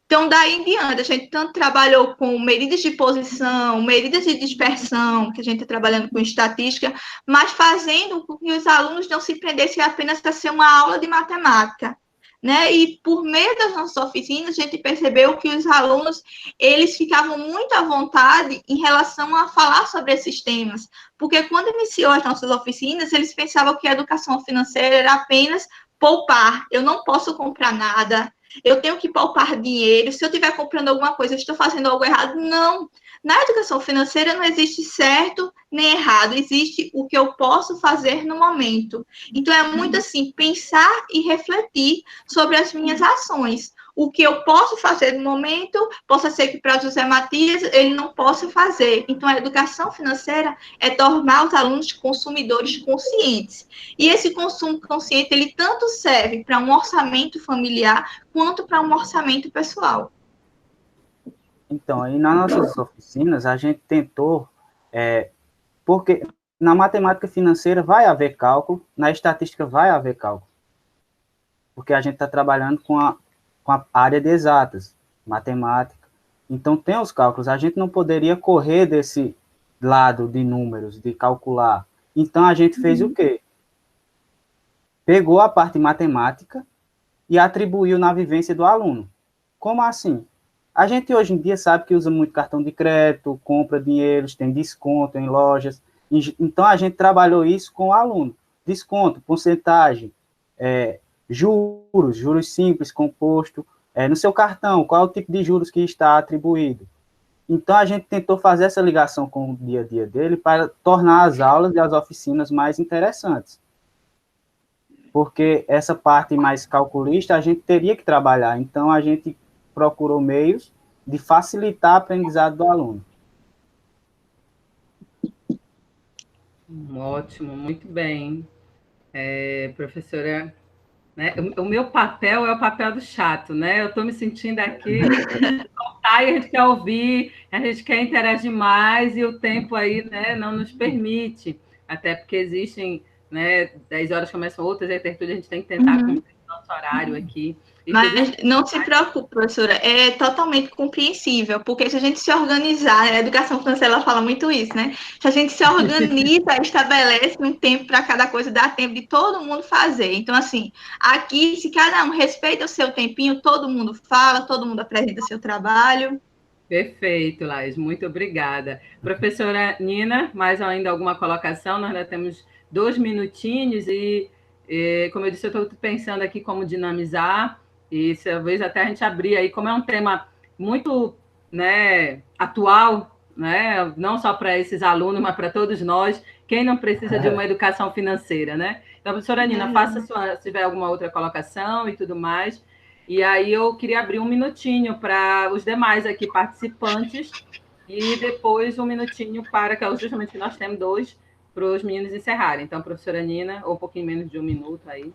Então, daí em diante, a gente tanto trabalhou com medidas de posição, medidas de dispersão, que a gente está trabalhando com estatística, mas fazendo com que os alunos não se prendessem apenas a ser uma aula de matemática. Né? E por meio das nossas oficinas, a gente percebeu que os alunos, eles ficavam muito à vontade em relação a falar sobre esses temas, porque quando iniciou as nossas oficinas, eles pensavam que a educação financeira era apenas poupar, eu não posso comprar nada, eu tenho que poupar dinheiro, se eu estiver comprando alguma coisa, eu estou fazendo algo errado. Não, na educação financeira não existe certo nem errado, existe o que eu posso fazer no momento. Então, é muito assim, pensar e refletir sobre as minhas ações. O que eu posso fazer no momento, possa ser que para José Matias ele não possa fazer. Então, a educação financeira é tornar os alunos consumidores conscientes. E esse consumo consciente, ele tanto serve para um orçamento familiar, quanto para um orçamento pessoal. Então, aí nas nossas oficinas, a gente tentou, porque na matemática financeira vai haver cálculo, na estatística vai haver cálculo, porque a gente está trabalhando com a área de exatas, matemática, então tem os cálculos, a gente não poderia correr desse lado de números, de calcular, então a gente fez o quê? Pegou a parte matemática e atribuiu na vivência do aluno. Como assim? A gente hoje em dia sabe que usa muito cartão de crédito, compra dinheiros, tem desconto em lojas. Então, a gente trabalhou isso com o aluno. Desconto, porcentagem, juros simples, composto. No seu cartão, qual é o tipo de juros que está atribuído? Então, a gente tentou fazer essa ligação com o dia a dia dele para tornar as aulas e as oficinas mais interessantes. Porque essa parte mais calculista a gente teria que trabalhar. Então, a gente procurou meios de facilitar o aprendizado do aluno. Ótimo, muito bem. Professora, né, o meu papel é o papel do chato, né? Eu estou me sentindo aqui, e a gente quer ouvir, a gente quer interagir mais, e o tempo aí, né, não nos permite, até porque existem, né, 10 horas começam outras, e a gente tem que tentar cumprir o nosso horário aqui. Mas não se preocupe, professora, é totalmente compreensível, porque se a gente se organizar, a educação financeira ela fala muito isso, né? Se a gente se organiza, estabelece um tempo para cada coisa, dá tempo de todo mundo fazer. Então, assim, aqui, se cada um respeita o seu tempinho, todo mundo fala, todo mundo apresenta seu trabalho. Perfeito, Laís, muito obrigada. Professora Nina, mais ainda alguma colocação? Nós ainda temos 2 minutinhos e, como eu disse, eu estou pensando aqui como dinamizar. E talvez até a gente abrir aí, como é um tema muito, né, atual, né, não só para esses alunos, mas para todos nós, quem não precisa de uma educação financeira, né? Então, professora Nina, faça se tiver alguma outra colocação e tudo mais. E aí eu queria abrir um minutinho para os demais aqui participantes e depois um minutinho para, que justamente nós temos 2, para os meninos encerrarem. Então, professora Nina, ou um pouquinho menos de 1 minuto aí.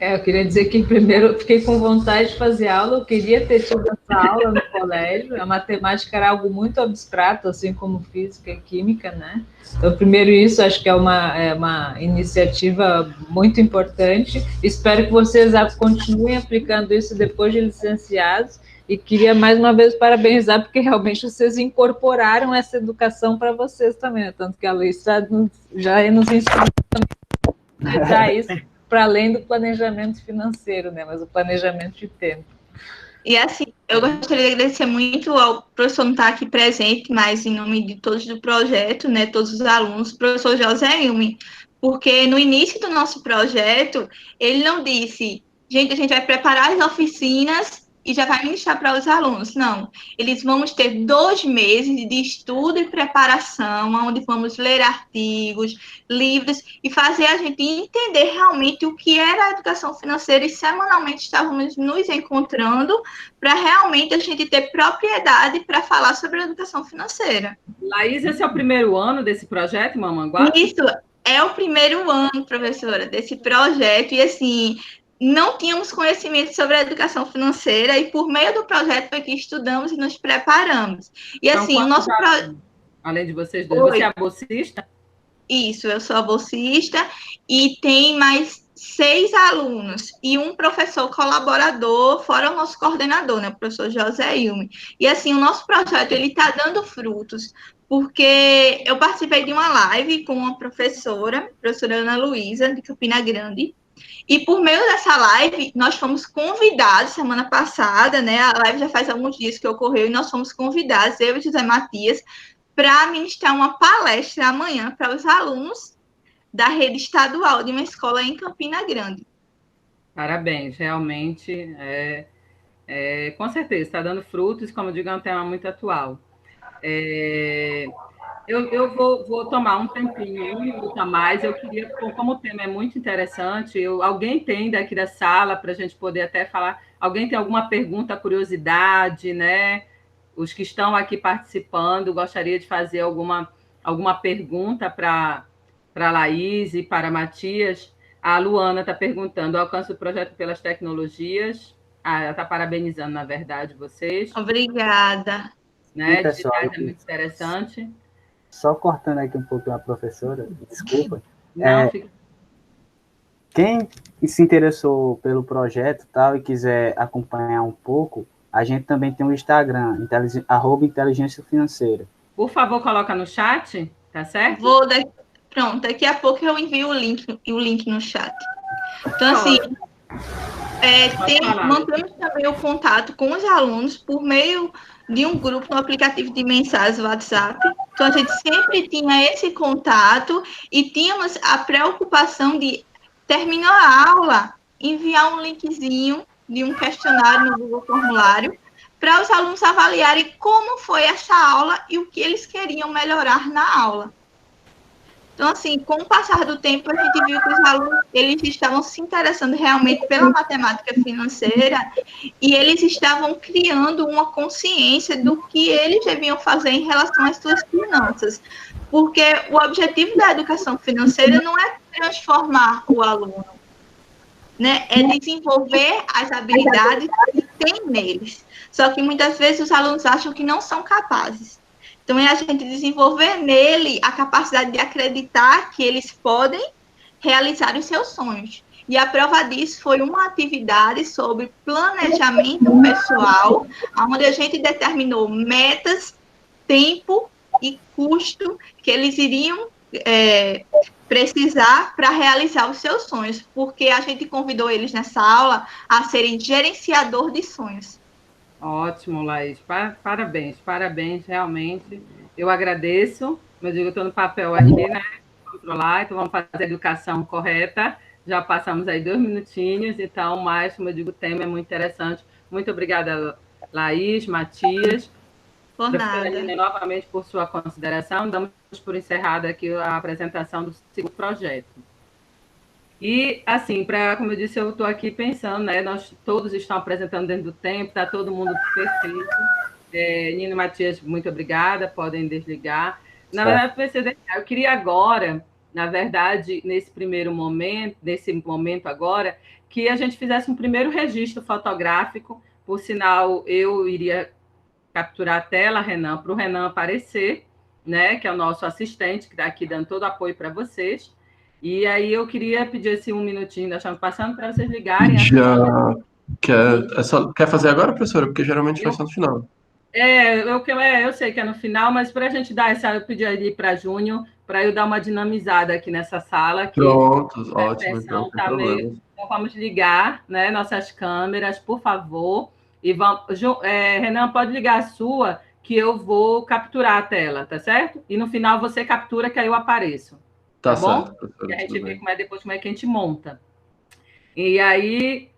Eu queria dizer que, primeiro, eu fiquei com vontade de fazer aula, eu queria ter tido essa aula no colégio, a matemática era algo muito abstrato, assim como física e química, né? Então, primeiro isso, acho que é uma iniciativa muito importante, espero que vocês continuem aplicando isso depois de licenciados, e queria, mais uma vez, parabenizar, porque realmente vocês incorporaram essa educação para vocês também, né? Tanto que a Luísa já nos ensinou também a dar isso, para além do planejamento financeiro, né? Mas o planejamento de tempo. E assim, eu gostaria de agradecer muito ao professor não estar aqui presente, mas em nome de todos do projeto, né, todos os alunos, o professor José Ilme, porque no início do nosso projeto, ele não disse, gente, a gente vai preparar as oficinas e já vai ministrar para os alunos. Não, eles vão ter 2 meses de estudo e preparação, onde vamos ler artigos, livros, e fazer a gente entender realmente o que era a educação financeira, e semanalmente estávamos nos encontrando para realmente a gente ter propriedade para falar sobre a educação financeira. Laís, esse é o primeiro ano desse projeto, Mamanguá? Isso, é o primeiro ano, professora, desse projeto, e assim, não tínhamos conhecimento sobre a educação financeira, e por meio do projeto foi que estudamos e nos preparamos. E Então, assim, o nosso projeto... Além de vocês dois, você é bolsista? Isso, eu sou a bolsista, e tem mais 6 alunos e um professor colaborador, fora o nosso coordenador, né, o professor José Ilme. E assim, o nosso projeto, ele está dando frutos, porque eu participei de uma live com uma professora Ana Luísa, de Campina Grande, e por meio dessa live, nós fomos convidados, semana passada, né, a live já faz alguns dias que ocorreu, e nós fomos convidados, eu e José Matias, para ministrar uma palestra amanhã para os alunos da rede estadual de uma escola em Campina Grande. Parabéns, realmente, com certeza, está dando frutos, como eu digo, é um tema muito atual. Eu vou tomar um tempinho, 1 minuto a mais. Eu queria, como o tema é muito interessante, alguém tem daqui da sala para a gente poder até falar? Alguém tem alguma pergunta, curiosidade, né? Os que estão aqui participando, gostaria de fazer alguma pergunta para a Laís e para Matias. A Luana está perguntando: alcance o projeto pelas tecnologias? Ela está parabenizando, na verdade, vocês. Obrigada. Né? Pessoal, é muito interessante. Só cortando aqui um pouco a professora, desculpa. Não, Quem se interessou pelo projeto tal, e quiser acompanhar um pouco, a gente também tem um Instagram, @inteligência financeira. Por favor, coloca no chat, tá certo? Pronto, daqui a pouco eu envio o link no chat. Então, assim, mantemos também o contato com os alunos por meio de um grupo no aplicativo de mensagens WhatsApp. Então, a gente sempre tinha esse contato e tínhamos a preocupação de, terminar a aula, enviar um linkzinho de um questionário no Google Formulário para os alunos avaliarem como foi essa aula e o que eles queriam melhorar na aula. Então, assim, com o passar do tempo, a gente viu que os alunos, eles estavam se interessando realmente pela matemática financeira, e eles estavam criando uma consciência do que eles deviam fazer em relação às suas finanças. Porque o objetivo da educação financeira não é transformar o aluno, né? É desenvolver as habilidades que tem neles. Só que muitas vezes os alunos acham que não são capazes. Então, é a gente desenvolver nele a capacidade de acreditar que eles podem realizar os seus sonhos. E a prova disso foi uma atividade sobre planejamento pessoal, onde a gente determinou metas, tempo e custo que eles iriam precisar para realizar os seus sonhos, porque a gente convidou eles nessa aula a serem gerenciador de sonhos. Ótimo, Laís. Parabéns, realmente. Eu agradeço. Eu digo, eu estou no papel aqui, né? Controlar, então vamos fazer a educação correta. Já passamos aí 2 minutinhos, então, mas, como eu digo, o tema é muito interessante. Muito obrigada, Laís, Matias. Por nada. Novamente por sua consideração. Damos por encerrada aqui a apresentação do segundo projeto. E, assim, como eu disse, eu estou aqui pensando, né? Nós todos estão apresentando dentro do tempo, está todo mundo perfeito. Nino e Matias, muito obrigada, podem desligar. Na verdade, eu queria agora, na verdade, nesse momento agora, que a gente fizesse um primeiro registro fotográfico. Por sinal, eu iria capturar a tela, Renan, para o Renan aparecer, né, que é o nosso assistente, que está aqui dando todo o apoio para vocês. E aí eu queria pedir esse 1 minutinho, nós estamos passando, para vocês ligarem. Já quer fazer agora, professora? Porque geralmente vai ser no final. Eu sei que é no final, mas para a gente dar essa, eu pedi ali para Júnior, para eu dar uma dinamizada aqui nessa sala. Aqui, pronto, ótimo, então, sem problema. Então vamos ligar, né, nossas câmeras, por favor. E vamos, Renan, pode ligar a sua, que eu vou capturar a tela, tá certo? E no final você captura, que aí eu apareço. Tá bom? Certo, e a gente vê depois como é que a gente monta. E aí,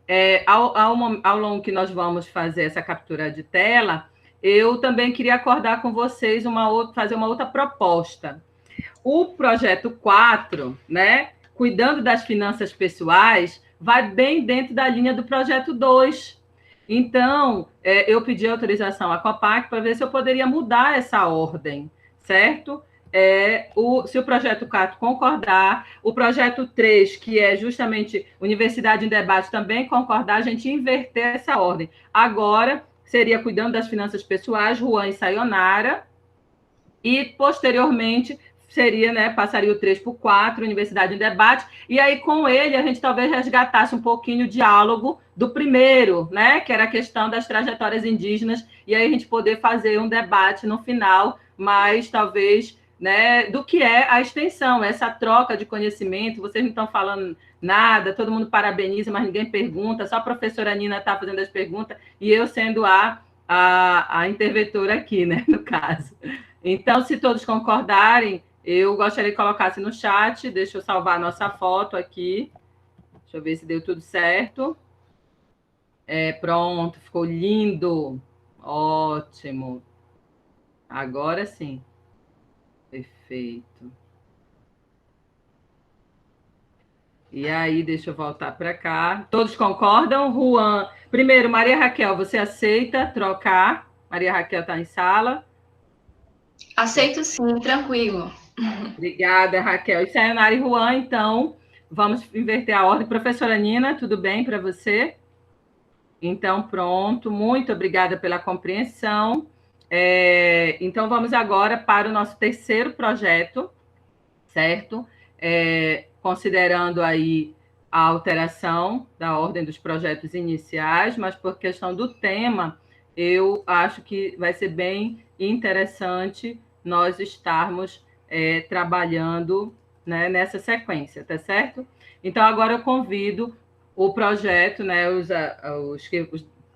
ao longo que nós vamos fazer essa captura de tela, eu também queria acordar com vocês fazer uma outra proposta. O projeto 4, né, cuidando das finanças pessoais, vai bem dentro da linha do projeto 2. Então, eu pedi autorização à Copac para ver se eu poderia mudar essa ordem, certo? Se o projeto 4 concordar, o projeto 3, que é justamente Universidade em Debate, também concordar, a gente inverter essa ordem. Agora, seria cuidando das finanças pessoais, Juan e Sayonara, e, posteriormente, seria, né, passaria o 3 para o 4, Universidade em Debate, e aí com ele a gente talvez resgatasse um pouquinho o diálogo do primeiro, né, que era a questão das trajetórias indígenas, e aí a gente poder fazer um debate no final, mas talvez, né, do que é a extensão, essa troca de conhecimento. Vocês não estão falando nada, todo mundo parabeniza, mas ninguém pergunta, só a professora Nina está fazendo as perguntas, e eu sendo a interventora aqui, né, no caso. Então, se todos concordarem, eu gostaria que colocasse no chat. Deixa eu salvar a nossa foto aqui. Deixa eu ver se deu tudo certo. Pronto, ficou lindo. Ótimo. Agora sim. Perfeito. E aí, deixa eu voltar para cá. Todos concordam? Juan. Primeiro, Maria Raquel, você aceita trocar? Maria Raquel está em sala. Aceito sim, tranquilo. Obrigada, Raquel. E Sayonara e Juan, então, vamos inverter a ordem. Professora Nina, tudo bem para você? Então, pronto. Muito obrigada pela compreensão. Então, vamos agora para o nosso terceiro projeto, certo? Considerando aí a alteração da ordem dos projetos iniciais, mas por questão do tema, eu acho que vai ser bem interessante nós estarmos trabalhando, né, nessa sequência, tá certo? Então, agora eu convido o projeto, né, os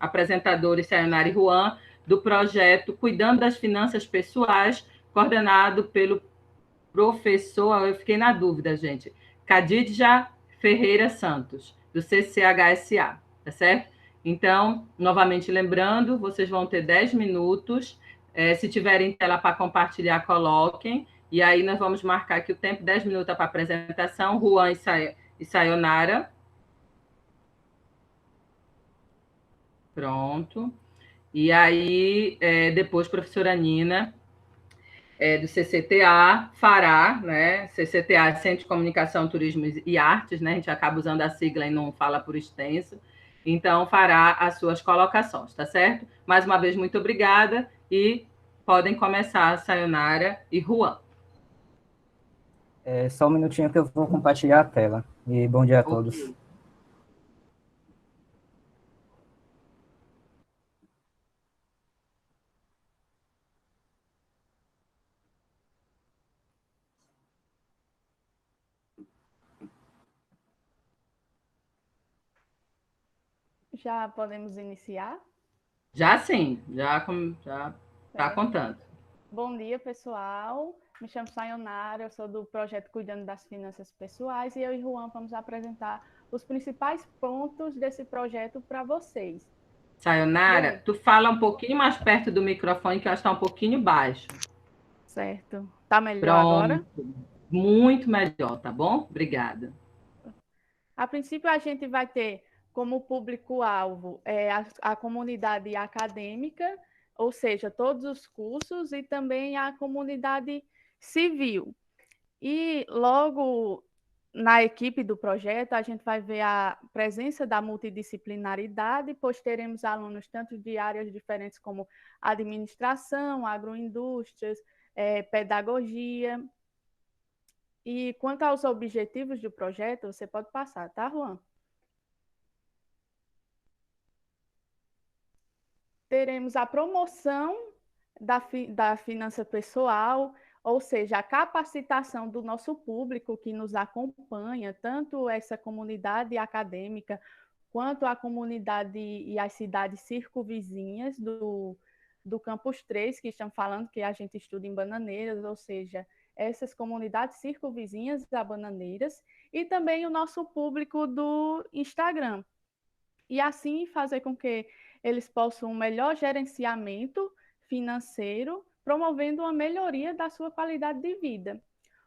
apresentadores Sayonara e Juan, do projeto Cuidando das Finanças Pessoais, coordenado pelo professor, eu fiquei na dúvida, gente, Cadidja Ferreira Santos, do CCHSA, tá certo? Então, novamente lembrando, vocês vão ter 10 minutos, se tiverem tela para compartilhar, coloquem, e aí nós vamos marcar aqui o tempo, 10 minutos para a apresentação, Juan e Sayonara. Pronto. E aí, depois, professora Nina, do CCTA, fará, né? CCTA, Centro de Comunicação, Turismo e Artes, né? A gente acaba usando a sigla e não fala por extenso. Então, fará as suas colocações, tá certo? Mais uma vez, muito obrigada e podem começar, Sayonara e Juan. Só um minutinho que eu vou compartilhar a tela. E bom dia a todos. Já podemos iniciar? Já sim, já está contando. Bom dia, pessoal. Me chamo Sayonara, eu sou do projeto Cuidando das Finanças Pessoais e eu e Juan vamos apresentar os principais pontos desse projeto para vocês. Sayonara, tu fala um pouquinho mais perto do microfone, que eu acho que está um pouquinho baixo. Certo. Tá melhor Pronto. Agora? Muito melhor, tá bom? Obrigada. A princípio, a gente vai ter como público-alvo a comunidade acadêmica, ou seja, todos os cursos, e também a comunidade civil. E logo na equipe do projeto, a gente vai ver a presença da multidisciplinaridade, pois teremos alunos tanto de áreas diferentes como administração, agroindústrias, pedagogia. E quanto aos objetivos do projeto, você pode passar, tá, Juan? Teremos a promoção da finança pessoal, ou seja, a capacitação do nosso público que nos acompanha, tanto essa comunidade acadêmica, quanto a comunidade e as cidades circunvizinhas do Campus 3, que estão falando que a gente estuda em Bananeiras, ou seja, essas comunidades circunvizinhas a Bananeiras, e também o nosso público do Instagram. E assim fazer com que eles possam um melhor gerenciamento financeiro, promovendo uma melhoria da sua qualidade de vida.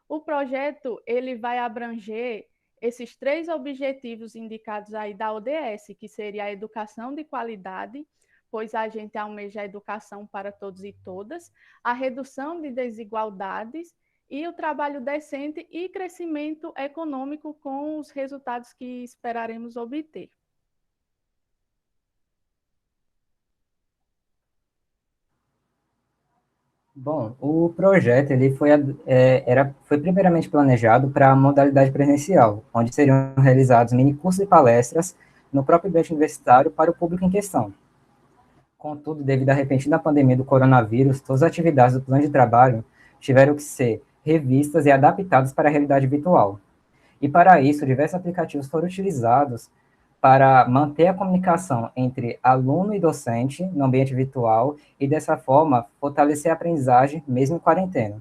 O projeto ele vai abranger esses 3 objetivos indicados aí da ODS, que seria a educação de qualidade, pois a gente almeja a educação para todos e todas, a redução de desigualdades e o trabalho decente e crescimento econômico com os resultados que esperaremos obter. Bom, o projeto ele foi primeiramente planejado para a modalidade presencial, onde seriam realizados mini-cursos e palestras no próprio ambiente universitário para o público em questão. Contudo, devido à repentina pandemia do coronavírus, todas as atividades do plano de trabalho tiveram que ser revistas e adaptadas para a realidade virtual. E para isso, diversos aplicativos foram utilizados para manter a comunicação entre aluno e docente no ambiente virtual e, dessa forma, fortalecer a aprendizagem mesmo em quarentena.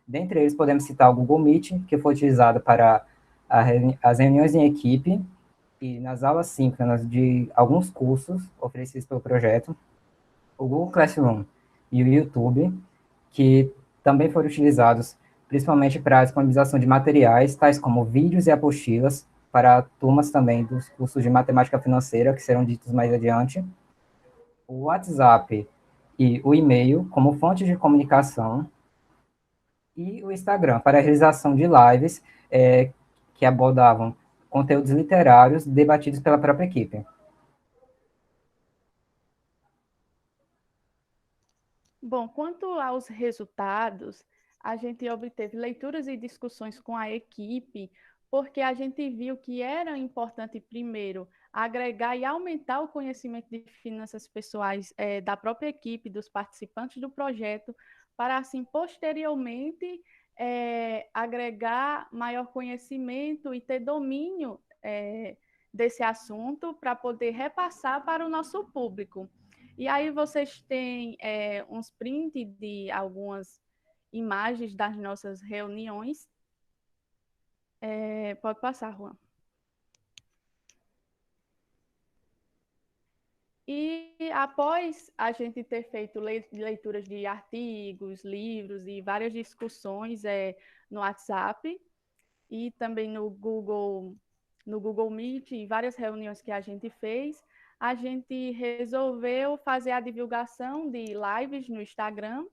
Dentre eles, podemos citar o Google Meet, que foi utilizado para as reuniões em equipe e nas aulas síncronas de alguns cursos oferecidos pelo projeto, o Google Classroom e o YouTube, que também foram utilizados principalmente para a disponibilização de materiais, tais como vídeos e apostilas, para turmas também dos cursos de matemática financeira, que serão ditos mais adiante, o WhatsApp e o e-mail como fonte de comunicação, e o Instagram para a realização de lives que abordavam conteúdos literários debatidos pela própria equipe. Bom, quanto aos resultados, a gente obteve leituras e discussões com a equipe, porque a gente viu que era importante, primeiro, agregar e aumentar o conhecimento de finanças pessoais da própria equipe, dos participantes do projeto, para, assim, posteriormente, agregar maior conhecimento e ter domínio desse assunto para poder repassar para o nosso público. E aí vocês têm uns prints de algumas imagens das nossas reuniões. Pode passar, Juan. E após a gente ter feito leituras de artigos, livros e várias discussões no WhatsApp e também no Google Meet e várias reuniões que a gente fez, a gente resolveu fazer a divulgação de lives no Instagram,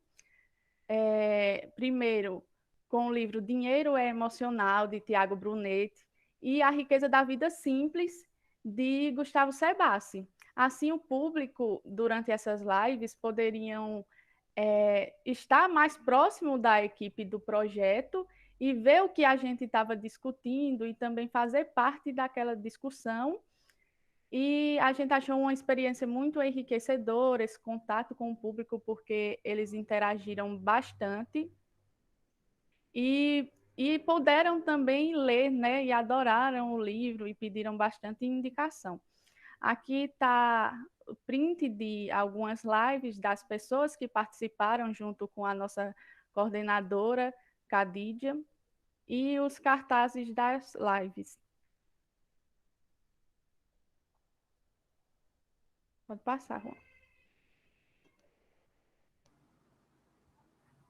primeiro com o livro Dinheiro é Emocional, de Tiago Brunetti, e A Riqueza da Vida Simples, de Gustavo Sebassi. Assim, o público, durante essas lives, poderiam estar mais próximo da equipe do projeto e ver o que a gente estava discutindo e também fazer parte daquela discussão. E a gente achou uma experiência muito enriquecedora, esse contato com o público, porque eles interagiram bastante e puderam também ler, né, e adoraram o livro e pediram bastante indicação. Aqui está o print de algumas lives das pessoas que participaram junto com a nossa coordenadora, Cadidia, e os cartazes das lives. Pode passar, Juan.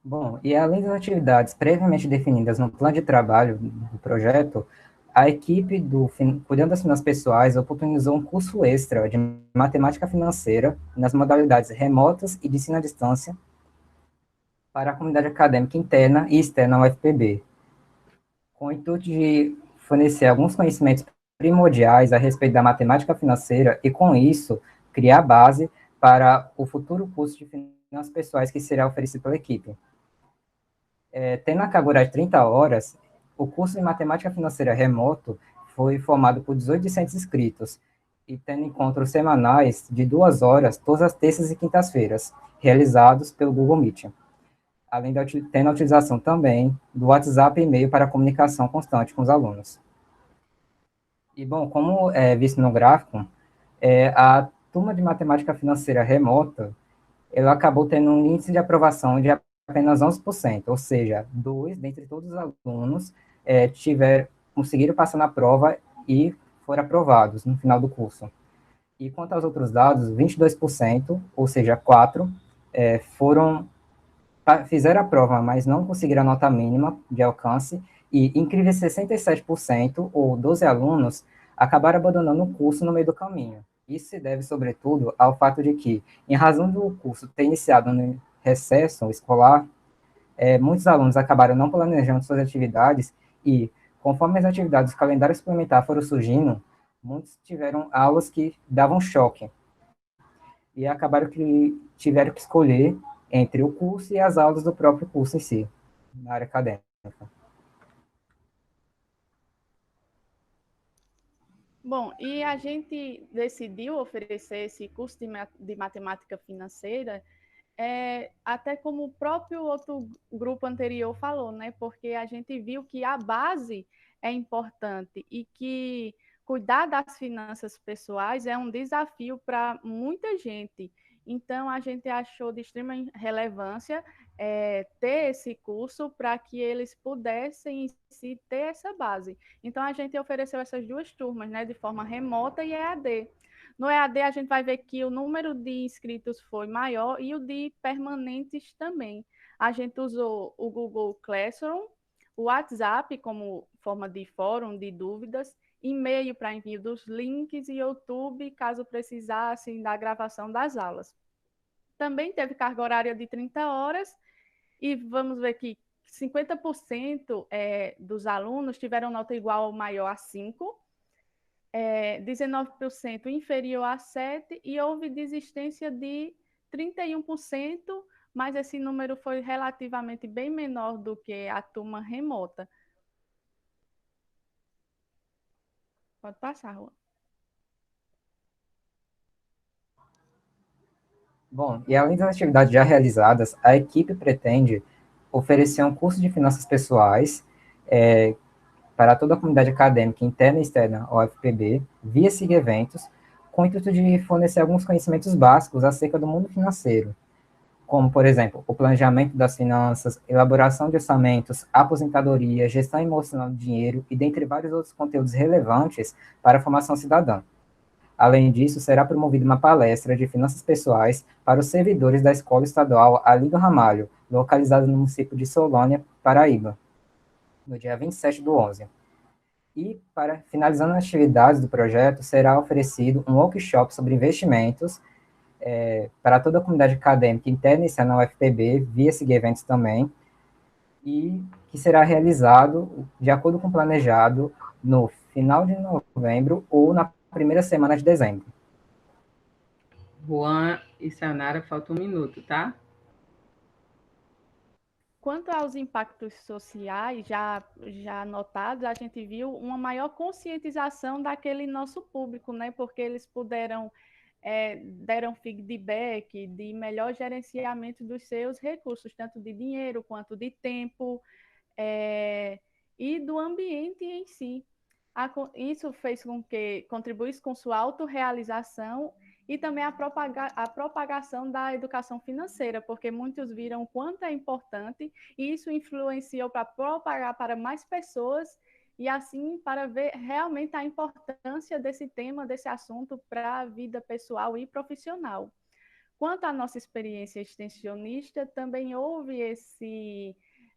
Bom, e além das atividades previamente definidas no plano de trabalho do projeto, a equipe do Cuidando das Finanças Pessoais oportunizou um curso extra de matemática financeira nas modalidades remotas e de ensino à distância para a comunidade acadêmica interna e externa ao UFPB, com o intuito de fornecer alguns conhecimentos primordiais a respeito da matemática financeira e, com isso, criar base para o futuro curso de finanças pessoais que será oferecido pela equipe. Tendo a carga horária de 30 horas, o curso de matemática financeira remoto foi formado por 18 discentes inscritos e tendo encontros semanais de 2 horas, todas as terças e quintas-feiras, realizados pelo Google Meet. Além de tendo a utilização também do WhatsApp e e-mail para comunicação constante com os alunos. E, bom, como é visto no gráfico, a turma de matemática financeira remota, ela acabou tendo um índice de aprovação de apenas 11%, ou seja, 2 dentre todos os alunos conseguiram passar na prova e foram aprovados no final do curso. E quanto aos outros dados, 22%, ou seja, 4, fizeram a prova, mas não conseguiram a nota mínima de alcance, e incríveis 67%, ou 12 alunos, acabaram abandonando o curso no meio do caminho. Isso se deve, sobretudo, ao fato de que, em razão do curso ter iniciado no recesso escolar, muitos alunos acabaram não planejando suas atividades e, conforme as atividades do calendário suplementar foram surgindo, muitos tiveram aulas que davam choque e acabaram que tiveram que escolher entre o curso e as aulas do próprio curso em si, na área acadêmica. Bom, e a gente decidiu oferecer esse curso de matemática financeira, até como o próprio outro grupo anterior falou, né? Porque a gente viu que a base é importante e que cuidar das finanças pessoais é um desafio para muita gente. Então, a gente achou de extrema relevância ter esse curso para que eles pudessem se ter essa base. Então, a gente ofereceu essas duas turmas, né, de forma remota e EAD. No EAD, a gente vai ver que o número de inscritos foi maior e o de permanentes também. A gente usou o Google Classroom, o WhatsApp como forma de fórum de dúvidas, e-mail para envio dos links e YouTube, caso precisassem da gravação das aulas. Também teve carga horária de 30 horas e vamos ver que 50% dos alunos tiveram nota igual ou maior a 5, 19% inferior a 7 e houve desistência de 31%, mas esse número foi relativamente bem menor do que a turma remota. Pode passar, Juan. Bom, e além das atividades já realizadas, a equipe pretende oferecer um curso de finanças pessoais para toda a comunidade acadêmica interna e externa ao UFPB, via SIG Eventos, com o intuito de fornecer alguns conhecimentos básicos acerca do mundo financeiro, como, por exemplo, o planejamento das finanças, elaboração de orçamentos, aposentadoria, gestão emocional do dinheiro e dentre vários outros conteúdos relevantes para a formação cidadã. Além disso, será promovida uma palestra de finanças pessoais para os servidores da Escola Estadual Alindo Ramalho, localizada no município de Solânia, Paraíba, no dia 27/11. E, para finalizando as atividades do projeto, será oferecido um workshop sobre investimentos para toda a comunidade acadêmica interna e externa na UFPB, via SIG Eventos também, e que será realizado, de acordo com o planejado, no final de novembro ou na primeira semana de dezembro. Juan e Sanara, falta 1 minuto, tá? Quanto aos impactos sociais já notados, a gente viu uma maior conscientização daquele nosso público, né? Porque eles deram feedback de melhor gerenciamento dos seus recursos, tanto de dinheiro quanto de tempo, e do ambiente em si. Isso fez com que contribuísse com sua autorrealização e também a propagação da educação financeira, porque muitos viram o quanto é importante e isso influenciou para propagar para mais pessoas e assim para ver realmente a importância desse tema, desse assunto para a vida pessoal e profissional. Quanto à nossa experiência extensionista, também houve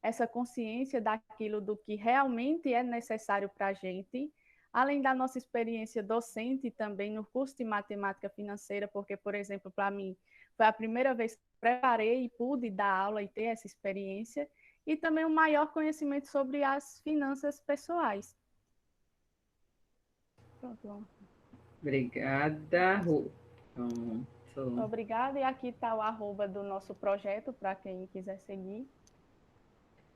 essa consciência daquilo do que realmente é necessário para a gente, além da nossa experiência docente também no curso de matemática financeira, porque, por exemplo, para mim, foi a primeira vez que preparei e pude dar aula e ter essa experiência, e também um maior conhecimento sobre as finanças pessoais. Pronto. Obrigada. Obrigada, e aqui está o arroba do nosso projeto, para quem quiser seguir.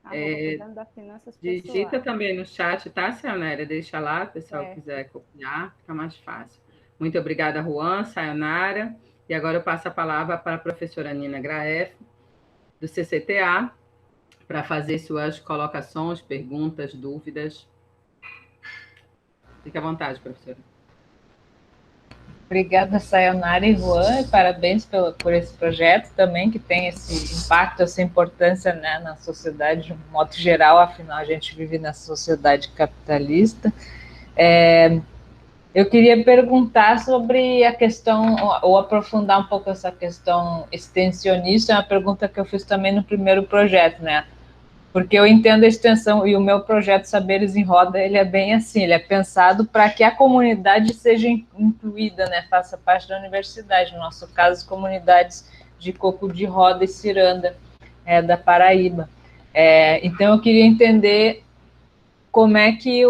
Cuidando das finanças pessoais. Digita também no chat, tá, Sayonara? Deixa lá, se o pessoal quiser copiar, fica mais fácil. Muito obrigada, Juan, Sayonara. E agora eu passo a palavra para a professora Nina Graef, do CCTA, para fazer suas colocações, perguntas, dúvidas. Fique à vontade, professora. Obrigada, Sayonara e Juan, e parabéns por esse projeto também, que tem esse impacto, essa importância, né, na sociedade de um modo geral, afinal a gente vive na sociedade capitalista. Eu queria perguntar sobre a questão, ou aprofundar um pouco essa questão extensionista, é uma pergunta que eu fiz também no primeiro projeto, né? Porque eu entendo a extensão, e o meu projeto Saberes em Roda, ele é bem assim, ele é pensado para que a comunidade seja incluída, né, faça parte da universidade, no nosso caso, as comunidades de Coco de Roda e Ciranda, da Paraíba. Então, eu queria entender como é que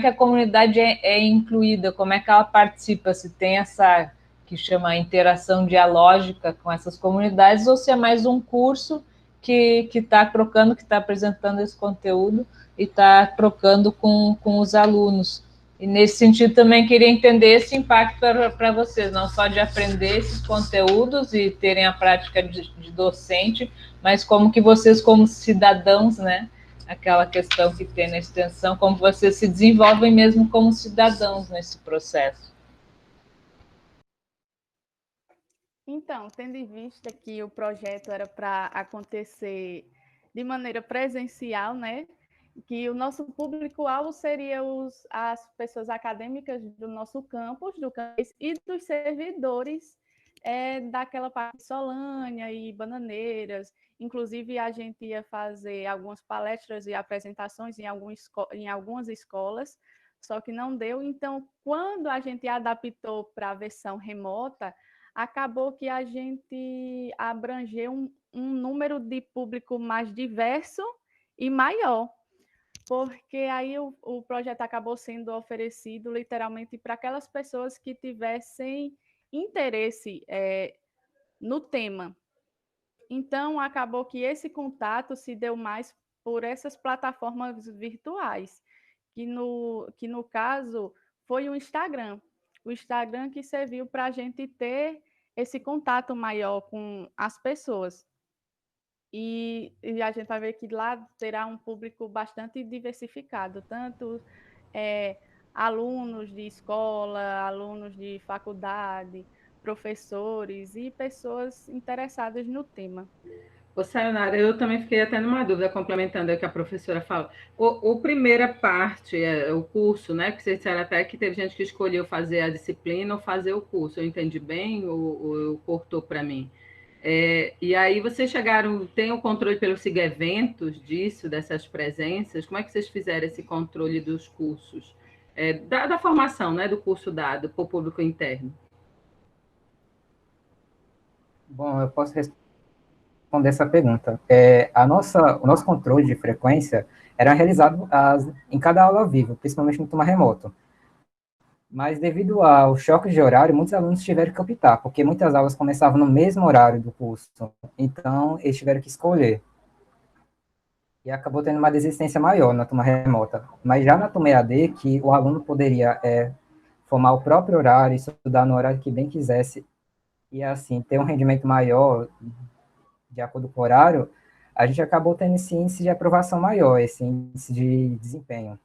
a comunidade é incluída, como é que ela participa, se tem essa, que chama interação dialógica com essas comunidades, ou se é mais um curso que está trocando, que está apresentando esse conteúdo e está trocando com os alunos. E nesse sentido também queria entender esse impacto para vocês, não só de aprender esses conteúdos e terem a prática de docente, mas como que vocês, como cidadãos, né, aquela questão que tem na extensão, como vocês se desenvolvem mesmo como cidadãos nesse processo. Então, tendo em vista que o projeto era para acontecer de maneira presencial, né? Que o nosso público-alvo seria as pessoas acadêmicas do nosso campus, e dos servidores daquela parte de Solânia e Bananeiras. Inclusive, a gente ia fazer algumas palestras e apresentações em algumas escolas, só que não deu. Então, quando a gente adaptou para a versão remota, acabou que a gente abrangeu um número de público mais diverso e maior, porque aí o projeto acabou sendo oferecido literalmente para aquelas pessoas que tivessem interesse no tema. Então, acabou que esse contato se deu mais por essas plataformas virtuais, que no caso foi o Instagram. O Instagram que serviu para a gente ter esse contato maior com as pessoas. E a gente vai ver que lá terá um público bastante diversificado, tanto alunos de escola, alunos de faculdade, professores e pessoas interessadas no tema. Ô, Sayonara, eu também fiquei até numa dúvida, complementando o que a professora fala. O primeira parte, o curso, né? Que vocês disseram até que teve gente que escolheu fazer a disciplina ou fazer o curso. Eu entendi bem ou cortou para mim? E aí vocês chegaram, tem o controle pelos eventos disso, dessas presenças? Como é que vocês fizeram esse controle dos cursos? Da formação, né? Do curso dado para o público interno? Bom, eu posso responder essa pergunta. O nosso controle de frequência era realizado em cada aula ao vivo, principalmente no turma remoto. Mas devido ao choque de horário, muitos alunos tiveram que optar, porque muitas aulas começavam no mesmo horário do curso, então eles tiveram que escolher. E acabou tendo uma desistência maior na turma remota. Mas já na turma EAD, que o aluno poderia formar o próprio horário, estudar no horário que bem quisesse, e assim, ter um rendimento maior de acordo com o horário, a gente acabou tendo esse índice de aprovação maior, esse índice de desempenho.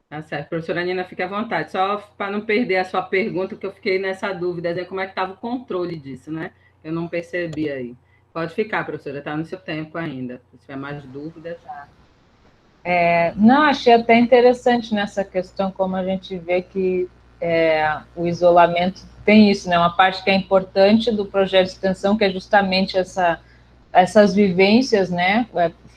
Tá certo. Professora Nina, fique à vontade. Só para não perder a sua pergunta, que eu fiquei nessa dúvida, de como é que estava o controle disso, né? Eu não percebi aí. Pode ficar, professora, está no seu tempo ainda. Se tiver mais dúvidas. Não, achei até interessante nessa questão, como a gente vê que o isolamento tem isso, né? Uma parte que é importante do projeto de extensão, que é justamente essas vivências, né?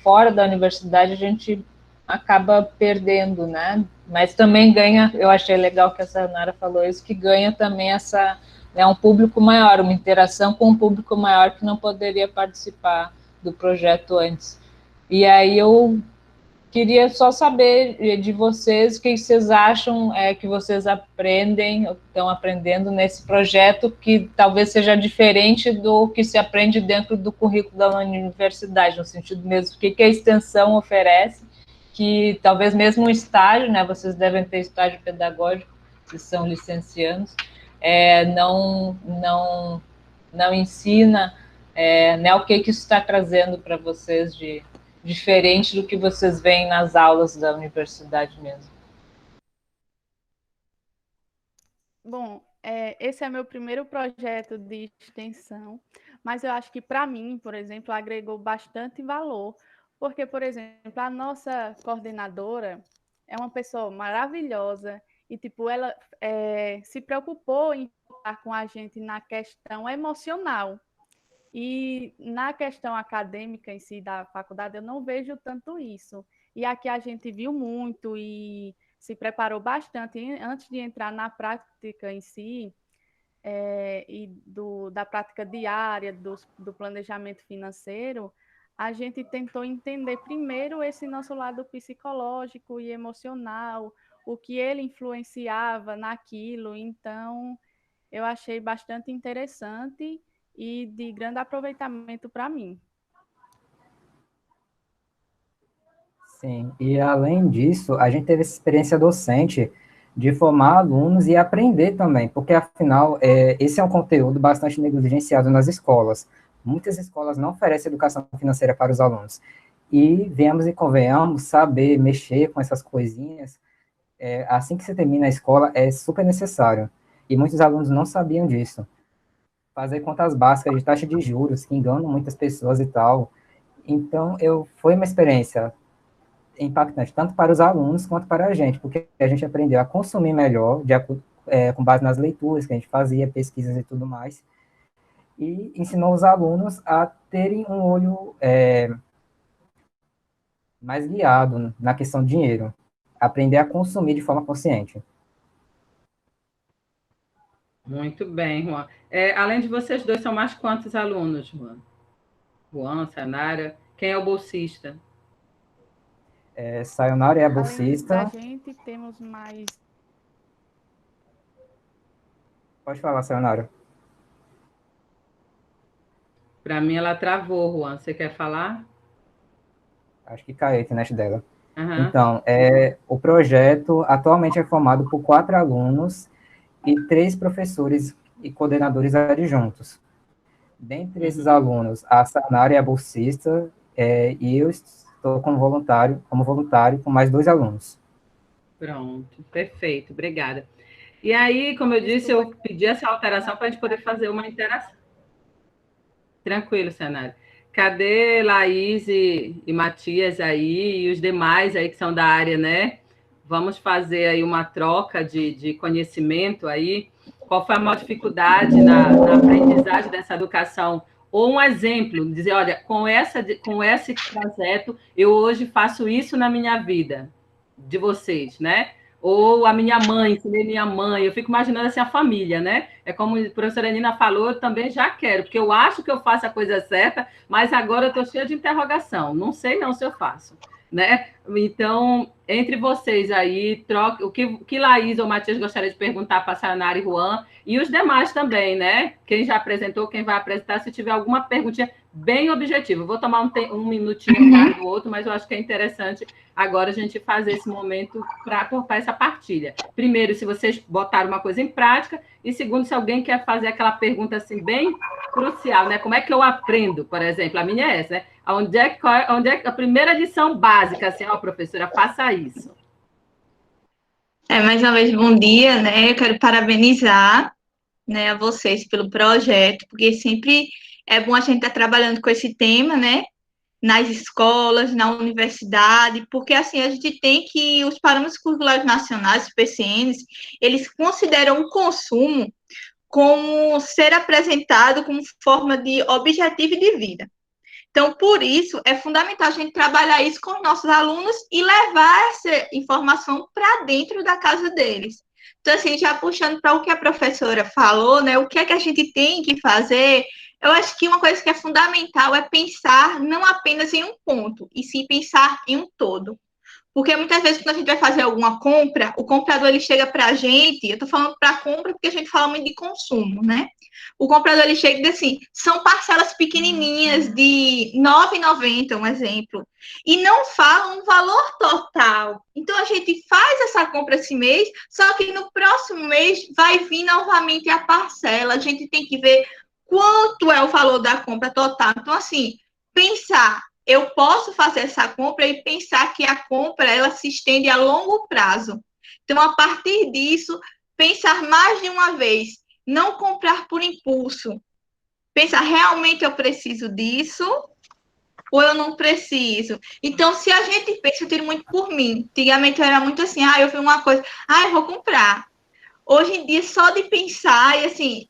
Fora da universidade, a gente acaba perdendo, né? Mas também ganha, eu achei legal que a Sayonara falou isso, que ganha também um público maior, uma interação com um público maior que não poderia participar do projeto antes. E aí eu queria só saber de vocês o que vocês acham que vocês estão aprendendo nesse projeto, que talvez seja diferente do que se aprende dentro do currículo da universidade, no sentido mesmo, o que a extensão oferece, que talvez mesmo um estágio, né, vocês devem ter estágio pedagógico, se são licenciados, não ensina, né, o que isso está trazendo para vocês de diferente do que vocês veem nas aulas da universidade mesmo. Bom, esse é meu primeiro projeto de extensão, mas eu acho que para mim, por exemplo, agregou bastante valor, porque, por exemplo, a nossa coordenadora é uma pessoa maravilhosa e, tipo, ela se preocupou em estar com a gente na questão emocional. E na questão acadêmica em si da faculdade, eu não vejo tanto isso. E aqui a gente viu muito e se preparou bastante antes de entrar na prática em si, da prática diária, do planejamento financeiro. A gente tentou entender primeiro esse nosso lado psicológico e emocional, o que ele influenciava naquilo. Então, eu achei bastante interessante e de grande aproveitamento para mim. Sim, e além disso, a gente teve essa experiência docente de formar alunos e aprender também, porque afinal, esse é um conteúdo bastante negligenciado nas escolas. Muitas escolas não oferecem educação financeira para os alunos. E venhamos e convenhamos, saber mexer com essas coisinhas, assim que você termina a escola, é super necessário. E muitos alunos não sabiam disso. Fazer contas básicas de taxa de juros, que enganam muitas pessoas e tal. Então, foi uma experiência impactante, tanto para os alunos quanto para a gente, porque a gente aprendeu a consumir melhor, com base nas leituras que a gente fazia, pesquisas e tudo mais, e ensinou os alunos a terem um olho mais guiado na questão do dinheiro, aprender a consumir de forma consciente. Muito bem, Juan. Além de vocês dois, são mais quantos alunos, Juan? Juan, Sayonara. Quem é o bolsista? Sayonara é a bolsista. Além da gente, temos mais... Pode falar, Sayonara. Para mim, ela travou, Juan. Você quer falar? Acho que caiu a internet dela. Uhum. Então, o projeto atualmente é formado por 4 alunos e 3 professores e coordenadores adjuntos. Dentre esses alunos, a Sayonara é a bolsista, e eu estou como voluntário com mais 2 alunos. Pronto, perfeito, obrigada. E aí, como eu disse, eu pedi essa alteração para a gente poder fazer uma interação. Tranquilo, Sayonara. Cadê Laís e Matias aí, e os demais aí que são da área, né? Vamos fazer aí uma troca de conhecimento aí. Qual foi a maior dificuldade na aprendizagem dessa educação? Ou um exemplo, dizer, olha, com esse projeto, eu hoje faço isso na minha vida, de vocês, né? Ou a minha mãe, ensinei minha mãe, eu fico imaginando assim a família, né? É como a professora Nina falou, eu também já quero, porque eu acho que eu faço a coisa certa, mas agora eu estou cheia de interrogação, não sei não se eu faço, né? Então, entre vocês aí, troca o que Laís ou Matias gostaria de perguntar para a Sayonara e Juan, e os demais também, né? Quem já apresentou, quem vai apresentar, se tiver alguma perguntinha bem objetiva. Eu vou tomar um minutinho mais do outro, mas eu acho que é interessante agora a gente fazer esse momento para cortar essa partilha. Primeiro, se vocês botaram uma coisa em prática, e segundo, se alguém quer fazer aquela pergunta assim bem crucial, né? Como é que eu aprendo, por exemplo? A minha é essa, né? Onde é que a primeira lição básica, assim, ó, professora, faça isso. Mais uma vez, bom dia, né? Eu quero parabenizar, né, a vocês pelo projeto, porque sempre é bom a gente estar trabalhando com esse tema, né? Nas escolas, na universidade, porque assim a gente tem que os parâmetros curriculares nacionais, os PCNs, eles consideram o consumo como ser apresentado como forma de objetivo de vida. Então, por isso, é fundamental a gente trabalhar isso com os nossos alunos e levar essa informação para dentro da casa deles. Então, assim, já puxando para o que a professora falou, né, o que é que a gente tem que fazer, eu acho que uma coisa que é fundamental é pensar não apenas em um ponto, e sim pensar em um todo. Porque muitas vezes, quando a gente vai fazer alguma compra, o comprador ele chega para a gente, eu estou falando para compra porque a gente fala muito de consumo, né? O comprador ele chega e diz assim, são parcelas pequenininhas de R$ 9,90, um exemplo, e não fala um valor total. Então, a gente faz essa compra esse mês, só que no próximo mês vai vir novamente a parcela. A gente tem que ver quanto é o valor da compra total. Então, assim, pensar, eu posso fazer essa compra e pensar que a compra ela se estende a longo prazo. Então, a partir disso, pensar mais de uma vez, não comprar por impulso. Pensar, realmente eu preciso disso ou eu não preciso? Então, se a gente pensa, eu tiro muito por mim. Antigamente eu era muito assim, eu vi uma coisa, eu vou comprar. Hoje em dia, só de pensar, e assim,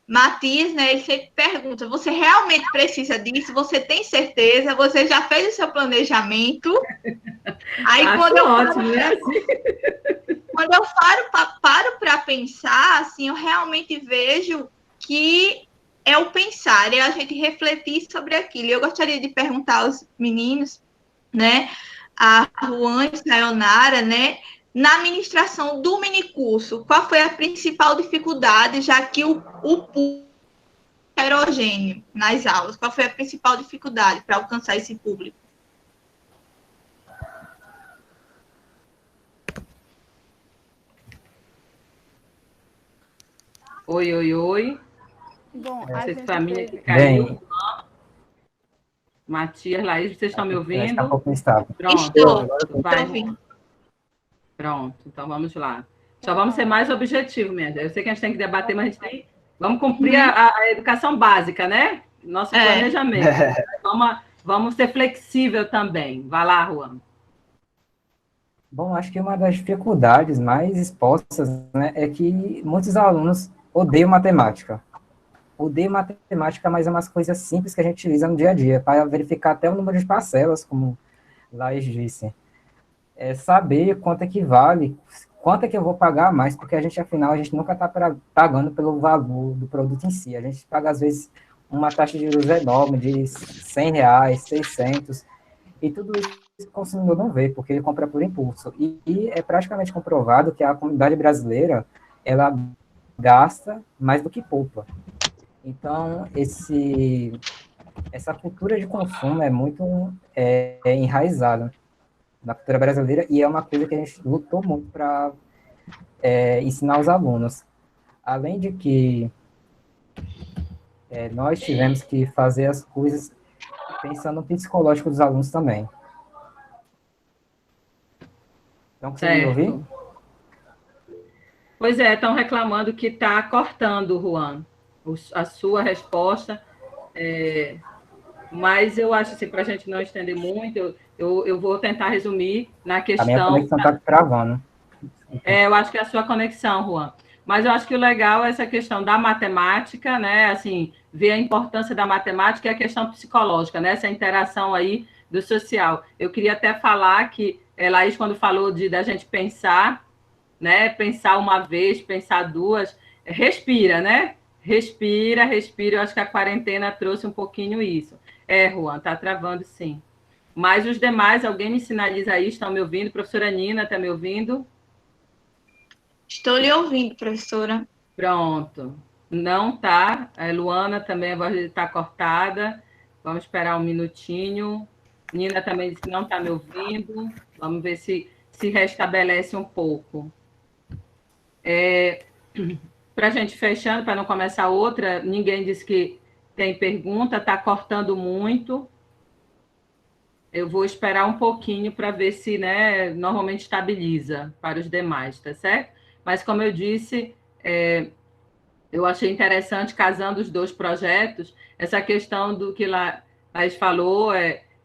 Matias, né, ele sempre pergunta, você realmente precisa disso? Você tem certeza? Você já fez o seu planejamento? Aí, Acho ótimo, né? Quando eu paro para pensar, assim, eu realmente vejo que é o pensar, é a gente refletir sobre aquilo. E eu gostaria de perguntar aos meninos, né, a Juan e a Sayonara, né, na ministração do minicurso, qual foi a principal dificuldade, já que o público é heterogêneo nas aulas? Qual foi a principal dificuldade para alcançar esse público? Oi, oi, oi. Bom, Não a sei se gente foi a minha que teve... caiu. Bem, Matias, Laís, vocês estão me acho que está um ouvindo? pouco instável. Pronto. Estou Vai. ouvindo. Pronto, então vamos lá. Só vamos ser mais objetivos, minha gente. Eu sei que a gente tem que debater, mas a gente tem... Vamos cumprir a educação básica, né? Nosso planejamento. Vamos ser flexível também. Vai lá, Juan. Bom, acho que uma das dificuldades mais expostas, né, é que muitos alunos odeiam matemática. Odeiam matemática, mas é umas coisas simples que a gente utiliza no dia a dia, para verificar até o número de parcelas, como Laís disse. É saber quanto é que vale, quanto é que eu vou pagar a mais, porque a gente, afinal, a gente nunca está pagando pelo valor do produto em si. A gente paga, às vezes, uma taxa de juros enorme, de R$ 100, 600, e tudo isso o consumidor não vê, porque ele compra por impulso. E é praticamente comprovado que a comunidade brasileira, ela gasta mais do que poupa. Então, essa cultura de consumo é muito enraizada na cultura brasileira, e é uma coisa que a gente lutou muito para ensinar aos alunos. Além de que nós tivemos que fazer as coisas pensando no psicológico dos alunos também. Então, consegue me ouvir? Pois é, estão reclamando que está cortando, Juan, a sua resposta. Mas eu acho assim, para a gente não estender muito, eu vou tentar resumir na questão... A minha conexão está travando. Eu acho que é a sua conexão, Juan. Mas eu acho que o legal é essa questão da matemática, né? Assim, ver a importância da matemática e a questão psicológica, né? Essa interação aí do social. Eu queria até falar que Laís, quando falou da gente pensar, né? Pensar uma vez, pensar duas, respira, né? Respira. Eu acho que a quarentena trouxe um pouquinho isso. Juan, tá travando sim. Mas os demais, alguém me sinaliza aí, estão me ouvindo? Professora Nina, está me ouvindo? Estou lhe ouvindo, professora. Pronto. Não tá. Luana também, a voz está cortada. Vamos esperar um minutinho. Nina também disse que não está me ouvindo. Vamos ver se restabelece um pouco. Para a gente fechando, para não começar outra, ninguém disse que tem pergunta, está cortando muito. Eu vou esperar um pouquinho para ver se, né, normalmente estabiliza para os demais, tá certo? Mas, como eu disse, eu achei interessante, casando os dois projetos, essa questão do que Laís falou,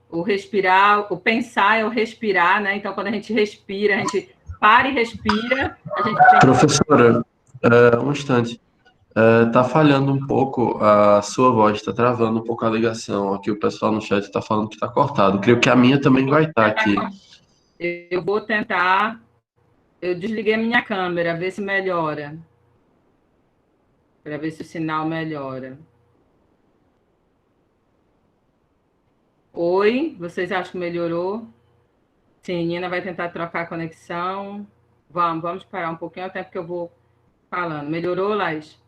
o respirar, o pensar é o respirar, né? Então, quando a gente respira, a gente para e respira, a gente pensa... Professora, um instante. Tá falhando um pouco a sua voz, está travando um pouco a ligação. Aqui o pessoal no chat está falando que está cortado. Creio que a minha também vai estar aqui. Eu vou tentar... Eu desliguei a minha câmera, ver se melhora. Para ver se o sinal melhora. Oi, vocês acham que melhorou? Sim, Nina vai tentar trocar a conexão. Vamos parar um pouquinho, até porque eu vou falando. Melhorou, Laís?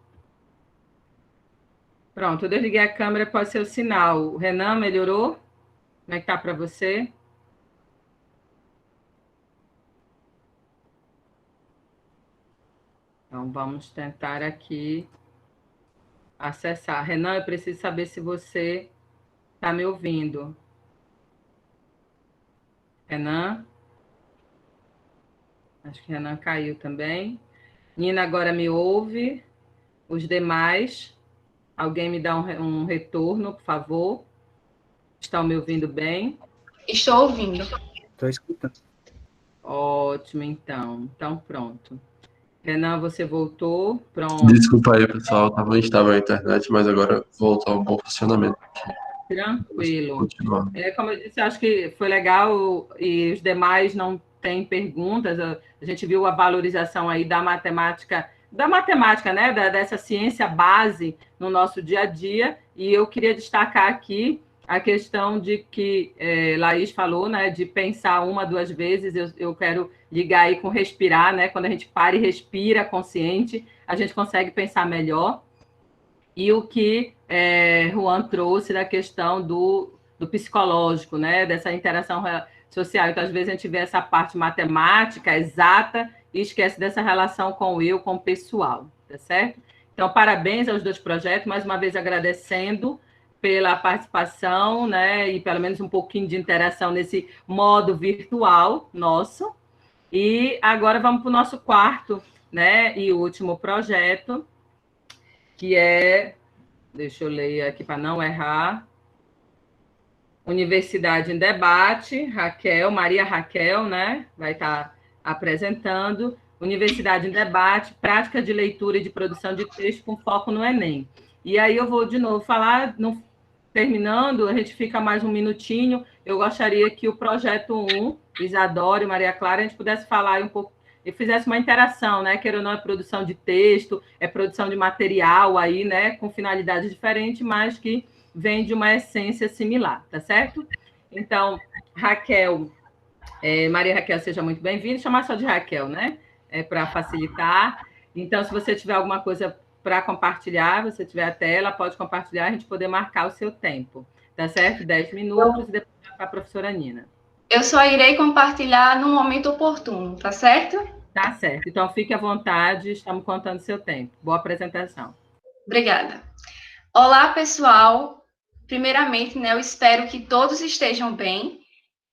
Pronto, eu desliguei a câmera, pode ser o sinal. O Renan, melhorou? Como é que tá para você? Então, vamos tentar aqui acessar. Renan, eu preciso saber se você está me ouvindo. Renan? Acho que Renan caiu também. Nina agora me ouve. Os demais... Alguém me dá um retorno, por favor? Estão me ouvindo bem? Estou ouvindo. Estou escutando. Ótimo, então. Então, pronto. Renan, você voltou? Pronto. Desculpa aí, pessoal. Estava instável a internet, mas agora voltou ao bom funcionamento. Tranquilo. Como eu disse, acho que foi legal e os demais não têm perguntas. A gente viu a valorização aí da matemática, né? Dessa ciência base no nosso dia a dia. E eu queria destacar aqui a questão de que Laís falou, né? De pensar uma, duas vezes. Eu quero ligar aí com respirar, né? Quando a gente para e respira consciente, a gente consegue pensar melhor. E o que Juan trouxe da questão do psicológico, né? Dessa interação social. Então, às vezes, a gente vê essa parte matemática, exata, e esquece dessa relação com o eu, com o pessoal, tá certo? Então, parabéns aos dois projetos, mais uma vez agradecendo pela participação, né? E pelo menos um pouquinho de interação nesse modo virtual nosso. E agora vamos para o nosso quarto, né? E último projeto, que deixa eu ler aqui para não errar, Universidade em Debate, Maria Raquel, né, vai estar apresentando, Universidade em Debate, prática de leitura e de produção de texto com foco no Enem. E aí eu vou de novo falar, terminando, a gente fica mais um minutinho, eu gostaria que o projeto 1, Isadora e Maria Clara, a gente pudesse falar um pouco, e fizesse uma interação, né? Queira ou não, é produção de texto, é produção de material aí, né? Com finalidades diferentes, mas que vem de uma essência similar, tá certo? Então, Raquel, Maria Raquel, seja muito bem-vinda. Chamar só de Raquel, né? Para facilitar. Então, se você tiver alguma coisa para compartilhar, você tiver a tela, pode compartilhar, a gente poder marcar o seu tempo, tá certo? 10 minutos, e depois para a professora Nina. Eu só irei compartilhar no momento oportuno, tá certo? Tá certo. Então, fique à vontade, estamos contando seu tempo. Boa apresentação. Obrigada. Olá, pessoal. Primeiramente, né, eu espero que todos estejam bem.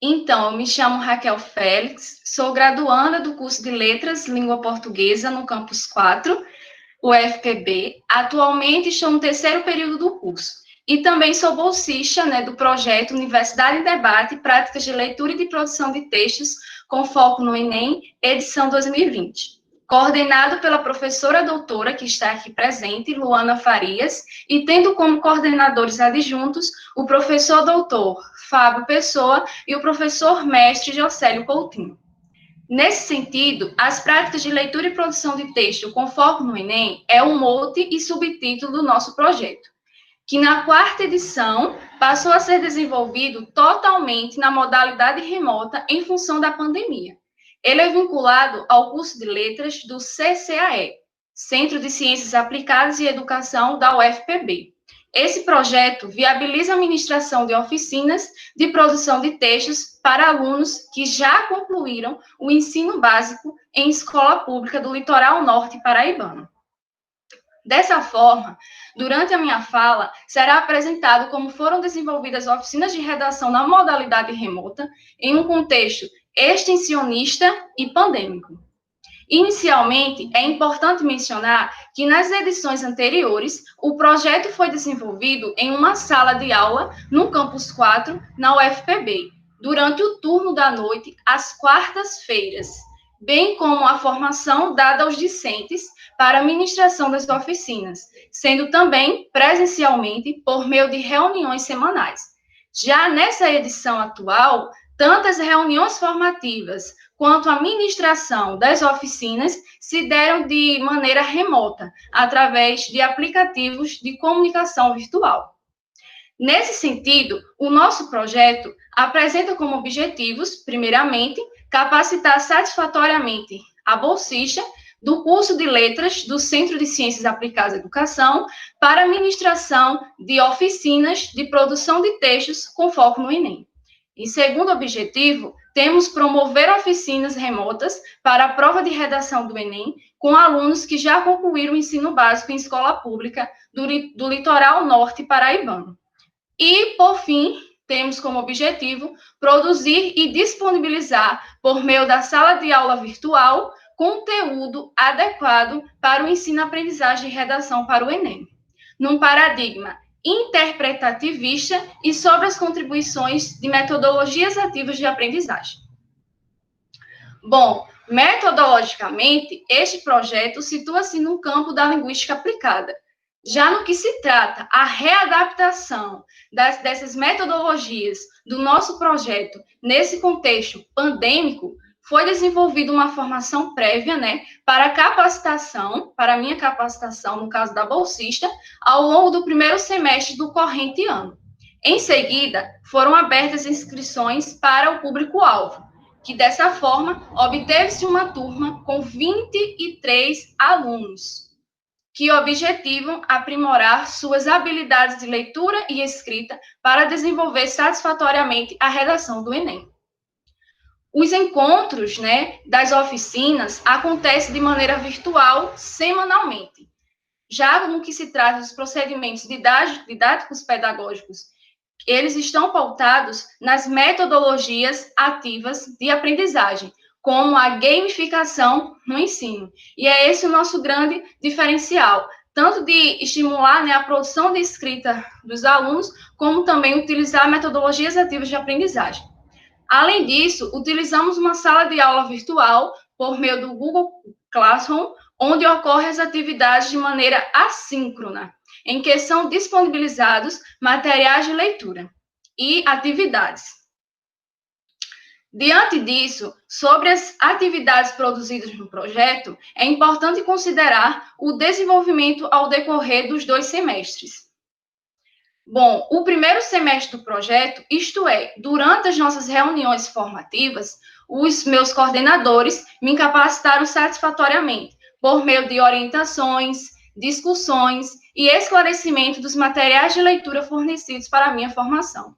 Então, eu me chamo Raquel Félix, sou graduanda do curso de Letras Língua Portuguesa no Campus 4, UFPB. Atualmente, estou no 3º período do curso. E também sou bolsista, né, do projeto Universidade em Debate, Práticas de Leitura e de Produção de Textos, com foco no Enem, edição 2020. Coordenado pela professora doutora, que está aqui presente, Luana Farias, e tendo como coordenadores adjuntos o professor doutor Fábio Pessoa e o professor mestre Jocélio Coutinho. Nesse sentido, as práticas de leitura e produção de texto com foco no Enem é o mote e subtítulo do nosso projeto, que na 4ª edição passou a ser desenvolvido totalmente na modalidade remota em função da pandemia. Ele é vinculado ao curso de letras do CCAE, Centro de Ciências Aplicadas e Educação da UFPB. Esse projeto viabiliza a ministração de oficinas de produção de textos para alunos que já concluíram o ensino básico em escola pública do litoral norte paraibano. Dessa forma, durante a minha fala, será apresentado como foram desenvolvidas oficinas de redação na modalidade remota, em um contexto extensionista e pandêmico. Inicialmente, é importante mencionar que nas edições anteriores, o projeto foi desenvolvido em uma sala de aula no Campus 4, na UFPB, durante o turno da noite, às quartas-feiras, bem como a formação dada aos discentes para a ministração das oficinas, sendo também presencialmente por meio de reuniões semanais. Já nessa edição atual, tanto as reuniões formativas quanto a ministração das oficinas se deram de maneira remota, através de aplicativos de comunicação virtual. Nesse sentido, o nosso projeto apresenta como objetivos, primeiramente, capacitar satisfatoriamente a bolsista do curso de Letras do Centro de Ciências Aplicadas à Educação para a ministração de oficinas de produção de textos com foco no Enem. Em segundo objetivo, temos promover oficinas remotas para a prova de redação do Enem com alunos que já concluíram o ensino básico em escola pública do litoral norte paraibano. E, por fim, temos como objetivo produzir e disponibilizar, por meio da sala de aula virtual, conteúdo adequado para o ensino-aprendizagem e redação para o Enem, num paradigma interpretativista e sobre as contribuições de metodologias ativas de aprendizagem. Bom, metodologicamente, este projeto situa-se no campo da linguística aplicada. Já no que se trata a readaptação dessas metodologias do nosso projeto nesse contexto pandêmico, foi desenvolvida uma formação prévia, para capacitação, para a minha capacitação, no caso da bolsista, ao longo do primeiro semestre do corrente ano. Em seguida, foram abertas inscrições para o público-alvo, que dessa forma obteve-se uma turma com 23 alunos, que objetivam aprimorar suas habilidades de leitura e escrita para desenvolver satisfatoriamente a redação do Enem. Os encontros, das oficinas acontecem de maneira virtual semanalmente. Já no que se trata dos procedimentos didáticos pedagógicos, eles estão pautados nas metodologias ativas de aprendizagem, como a gamificação no ensino. E é esse o nosso grande diferencial, tanto de estimular a produção de escrita dos alunos, como também utilizar metodologias ativas de aprendizagem. Além disso, utilizamos uma sala de aula virtual por meio do Google Classroom, onde ocorrem as atividades de maneira assíncrona, em que são disponibilizados materiais de leitura e atividades. Diante disso, sobre as atividades produzidas no projeto, é importante considerar o desenvolvimento ao decorrer dos 2 semestres. Bom, o primeiro semestre do projeto, isto é, durante as nossas reuniões formativas, os meus coordenadores me capacitaram satisfatoriamente, por meio de orientações, discussões e esclarecimento dos materiais de leitura fornecidos para a minha formação.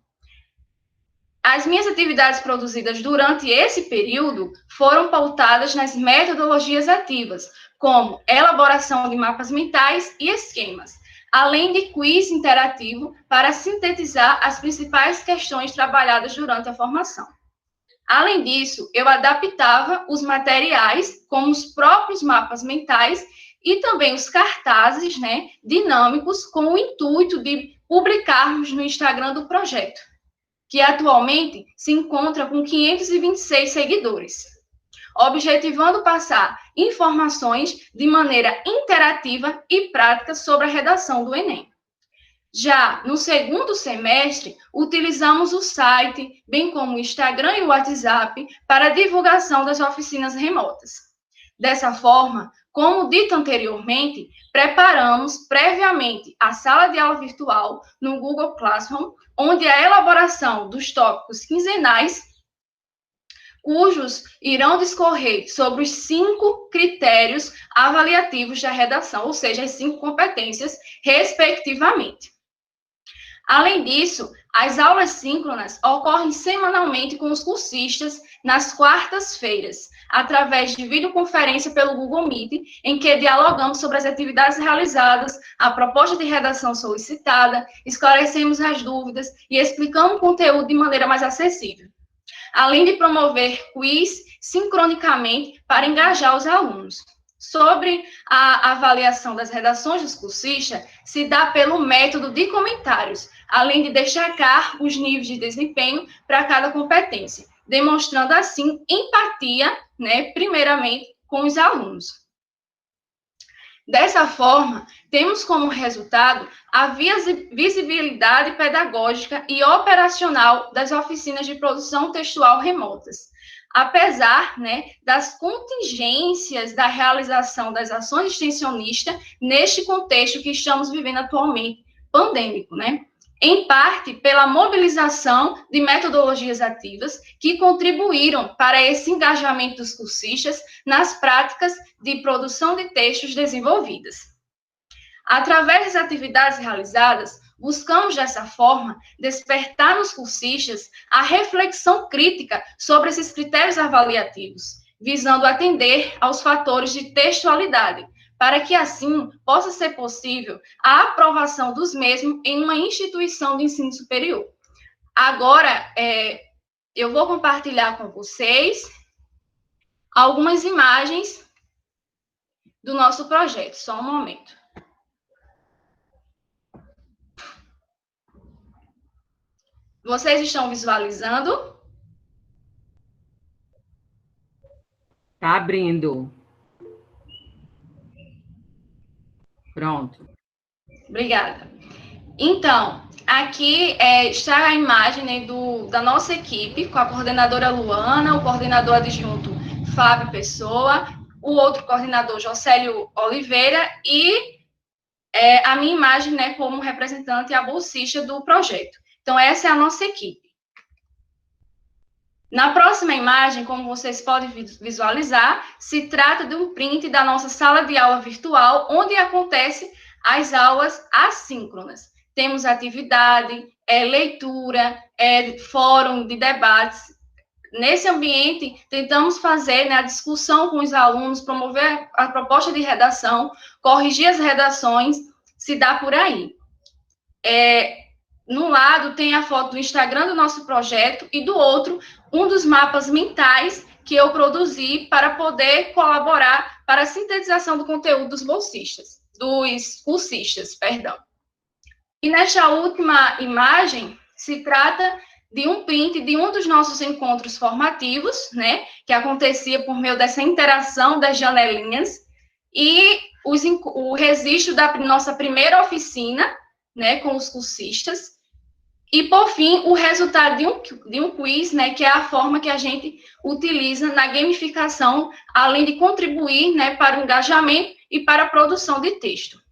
As minhas atividades produzidas durante esse período foram pautadas nas metodologias ativas, como elaboração de mapas mentais e esquemas, além de quiz interativo para sintetizar as principais questões trabalhadas durante a formação. Além disso, eu adaptava os materiais, como os próprios mapas mentais e também os cartazes, dinâmicos, com o intuito de publicarmos no Instagram do projeto, que atualmente se encontra com 526 seguidores, objetivando passar informações de maneira interativa e prática sobre a redação do Enem. Já no segundo semestre, utilizamos o site, bem como o Instagram e o WhatsApp, para a divulgação das oficinas remotas. Dessa forma, como dito anteriormente, preparamos previamente a sala de aula virtual no Google Classroom, onde a elaboração dos tópicos quinzenais, cujos irão discorrer sobre os 5 critérios avaliativos da redação, ou seja, as 5 competências, respectivamente. Além disso, as aulas síncronas ocorrem semanalmente com os cursistas nas quartas-feiras, através de videoconferência pelo Google Meet, em que dialogamos sobre as atividades realizadas, a proposta de redação solicitada, esclarecemos as dúvidas e explicamos o conteúdo de maneira mais acessível, além de promover quiz sincronicamente para engajar os alunos. Sobre a avaliação das redações dos cursistas, se dá pelo método de comentários, além de destacar os níveis de desempenho para cada competência, demonstrando assim empatia, primeiramente, com os alunos. Dessa forma, temos como resultado a visibilidade pedagógica e operacional das oficinas de produção textual remotas, apesar das contingências da realização das ações extensionistas neste contexto que estamos vivendo atualmente, pandêmico, em parte pela mobilização de metodologias ativas que contribuíram para esse engajamento dos cursistas nas práticas de produção de textos desenvolvidas. Através das atividades realizadas, buscamos, dessa forma, despertar nos cursistas a reflexão crítica sobre esses critérios avaliativos, visando atender aos fatores de textualidade, para que, assim, possa ser possível a aprovação dos mesmos em uma instituição de ensino superior. Agora, eu vou compartilhar com vocês algumas imagens do nosso projeto. Só um momento. Vocês estão visualizando? Está abrindo. Pronto. Obrigada. Então, aqui está a imagem, né, da nossa equipe, com a coordenadora Luana, o coordenador adjunto Fábio Pessoa, o outro coordenador Jocélio Oliveira e a minha imagem, né, como representante e a bolsista do projeto. Então, essa é a nossa equipe. Na próxima imagem, como vocês podem visualizar, se trata de um print da nossa sala de aula virtual, onde acontecem as aulas assíncronas. Temos atividade, leitura, fórum de debates. Nesse ambiente, tentamos fazer, né, a discussão com os alunos, promover a proposta de redação, corrigir as redações, se dá por aí. No lado tem a foto do Instagram do nosso projeto e do outro, um dos mapas mentais que eu produzi para poder colaborar para a sintetização do conteúdo dos cursistas, perdão. E nesta última imagem, se trata de um print de um dos nossos encontros formativos, né, que acontecia por meio dessa interação das janelinhas, e o registro da nossa primeira oficina, né, com os cursistas, e, por fim, o resultado de um quiz, né, que é a forma que a gente utiliza na gamificação, além de contribuir, né, para o engajamento e para a produção de texto.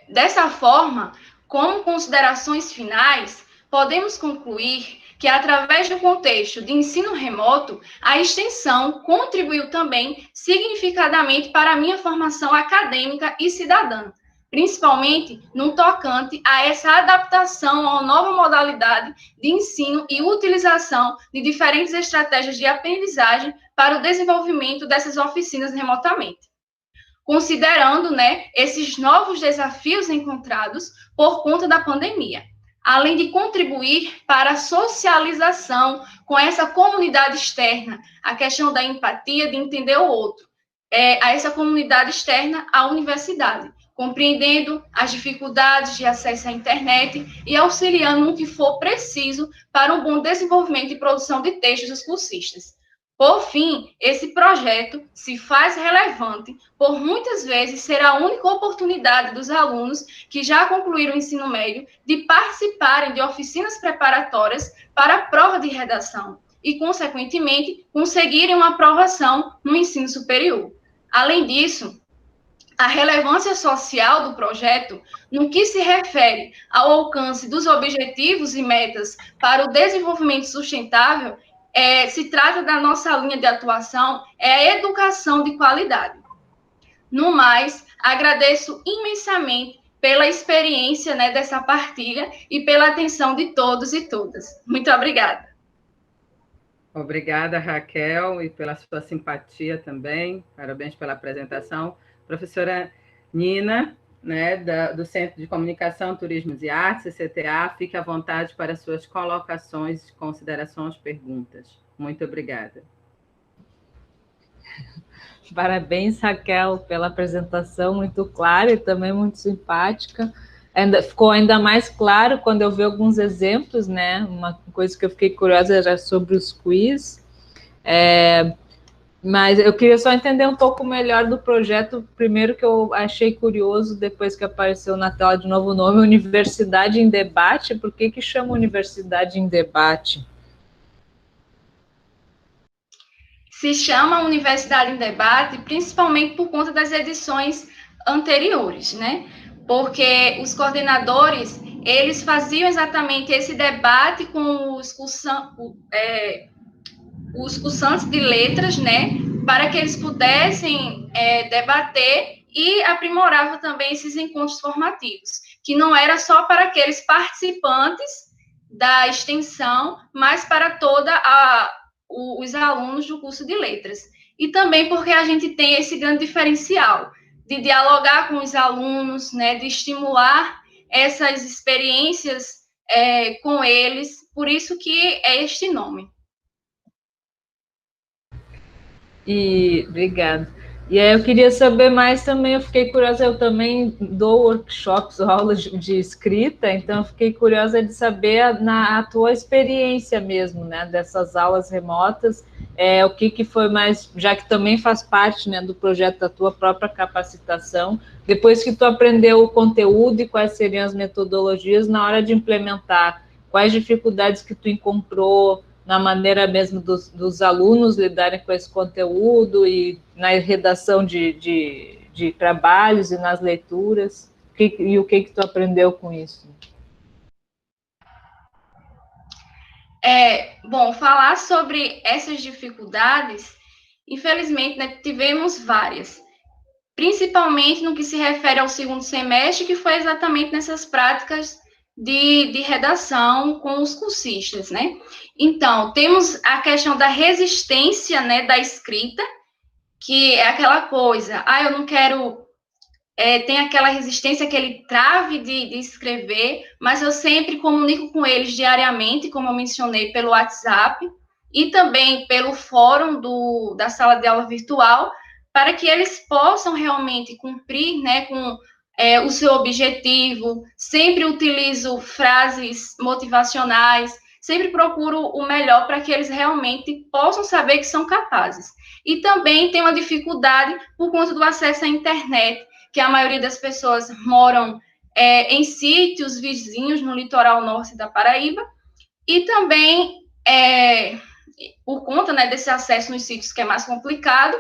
Dessa forma, como considerações finais, podemos concluir que, através do contexto de ensino remoto, a extensão contribuiu também significadamente para a minha formação acadêmica e cidadã, principalmente no tocante a essa adaptação a uma nova modalidade de ensino e utilização de diferentes estratégias de aprendizagem para o desenvolvimento dessas oficinas remotamente. Considerando, né, esses novos desafios encontrados por conta da pandemia, além de contribuir para a socialização com essa comunidade externa, a questão da empatia, de entender o outro, a essa comunidade externa à universidade, compreendendo as dificuldades de acesso à internet e auxiliando no que for preciso para um bom desenvolvimento e produção de textos dos cursistas. Por fim, esse projeto se faz relevante por muitas vezes ser a única oportunidade dos alunos que já concluíram o ensino médio de participarem de oficinas preparatórias para a prova de redação e, consequentemente, conseguirem uma aprovação no ensino superior. Além disso, a relevância social do projeto, no que se refere ao alcance dos objetivos e metas para o desenvolvimento sustentável, se trata da nossa linha de atuação, a educação de qualidade. No mais, agradeço imensamente pela experiência, né, dessa partilha e pela atenção de todos e todas. Muito obrigada. Obrigada, Raquel, e pela sua simpatia também. Parabéns pela apresentação. Professora Nina, né, do Centro de Comunicação, Turismos e Artes, CTA, fique à vontade para suas colocações, considerações, perguntas. Muito obrigada. Parabéns, Raquel, pela apresentação muito clara e também muito simpática. Ficou ainda mais claro quando eu vi alguns exemplos, né? Uma coisa que eu fiquei curiosa era sobre os quiz. Mas eu queria só entender um pouco melhor do projeto. Primeiro que eu achei curioso, depois que apareceu na tela de novo o nome, Universidade em Debate. Por que chama Universidade em Debate? Se chama Universidade em Debate, principalmente por conta das edições anteriores, né? Porque os coordenadores, eles faziam exatamente esse debate com os cursantes de letras, né? Para que eles pudessem debater, e aprimorava também esses encontros formativos, que não era só para aqueles participantes da extensão, mas para os alunos do curso de letras. E também porque a gente tem esse grande diferencial de dialogar com os alunos, né, de estimular essas experiências com eles, por isso que é este nome. Obrigada. E aí eu queria saber mais também, eu fiquei curiosa, eu também dou workshops, aulas de escrita, então eu fiquei curiosa de saber a tua experiência mesmo, né, dessas aulas remotas, o que foi mais, já que também faz parte, né, do projeto da tua própria capacitação, depois que tu aprendeu o conteúdo e quais seriam as metodologias na hora de implementar, quais dificuldades que tu encontrou na maneira mesmo dos alunos lidarem com esse conteúdo e na redação de trabalhos e nas leituras, e o que tu aprendeu com isso? Bom, falar sobre essas dificuldades, infelizmente, né, tivemos várias, principalmente no que se refere ao segundo semestre, que foi exatamente nessas práticas de redação com os cursistas, né? Então, temos a questão da resistência, né, da escrita, que é aquela coisa, eu não quero... tem aquela resistência, aquele trave de escrever, mas eu sempre comunico com eles diariamente, como eu mencionei, pelo WhatsApp, e também pelo fórum da sala de aula virtual, para que eles possam realmente cumprir, né, com o seu objetivo. Sempre utilizo frases motivacionais, sempre procuro o melhor para que eles realmente possam saber que são capazes. E também tem uma dificuldade por conta do acesso à internet, que a maioria das pessoas moram em sítios vizinhos no litoral norte da Paraíba, e também por conta, né, desse acesso nos sítios que é mais complicado,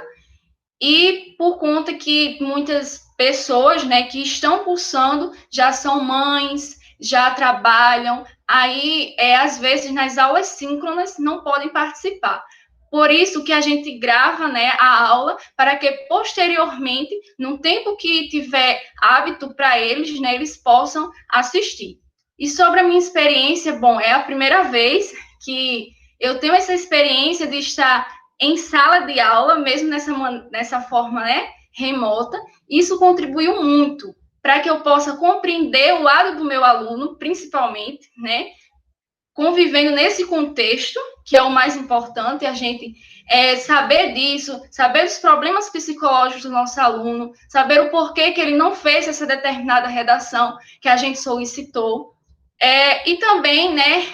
e por conta que muitas pessoas, né, que estão cursando já são mães, já trabalham, aí, às vezes, nas aulas síncronas, não podem participar. Por isso que a gente grava, né, a aula, para que, posteriormente, no tempo que tiver hábito para eles, né, eles possam assistir. E sobre a minha experiência, bom, é a primeira vez que eu tenho essa experiência de estar em sala de aula, mesmo nessa forma, né, remota. Isso contribuiu muito para que eu possa compreender o lado do meu aluno, principalmente, né, convivendo nesse contexto, que é o mais importante, a gente saber disso, saber dos problemas psicológicos do nosso aluno, saber o porquê que ele não fez essa determinada redação que a gente solicitou, e também, né,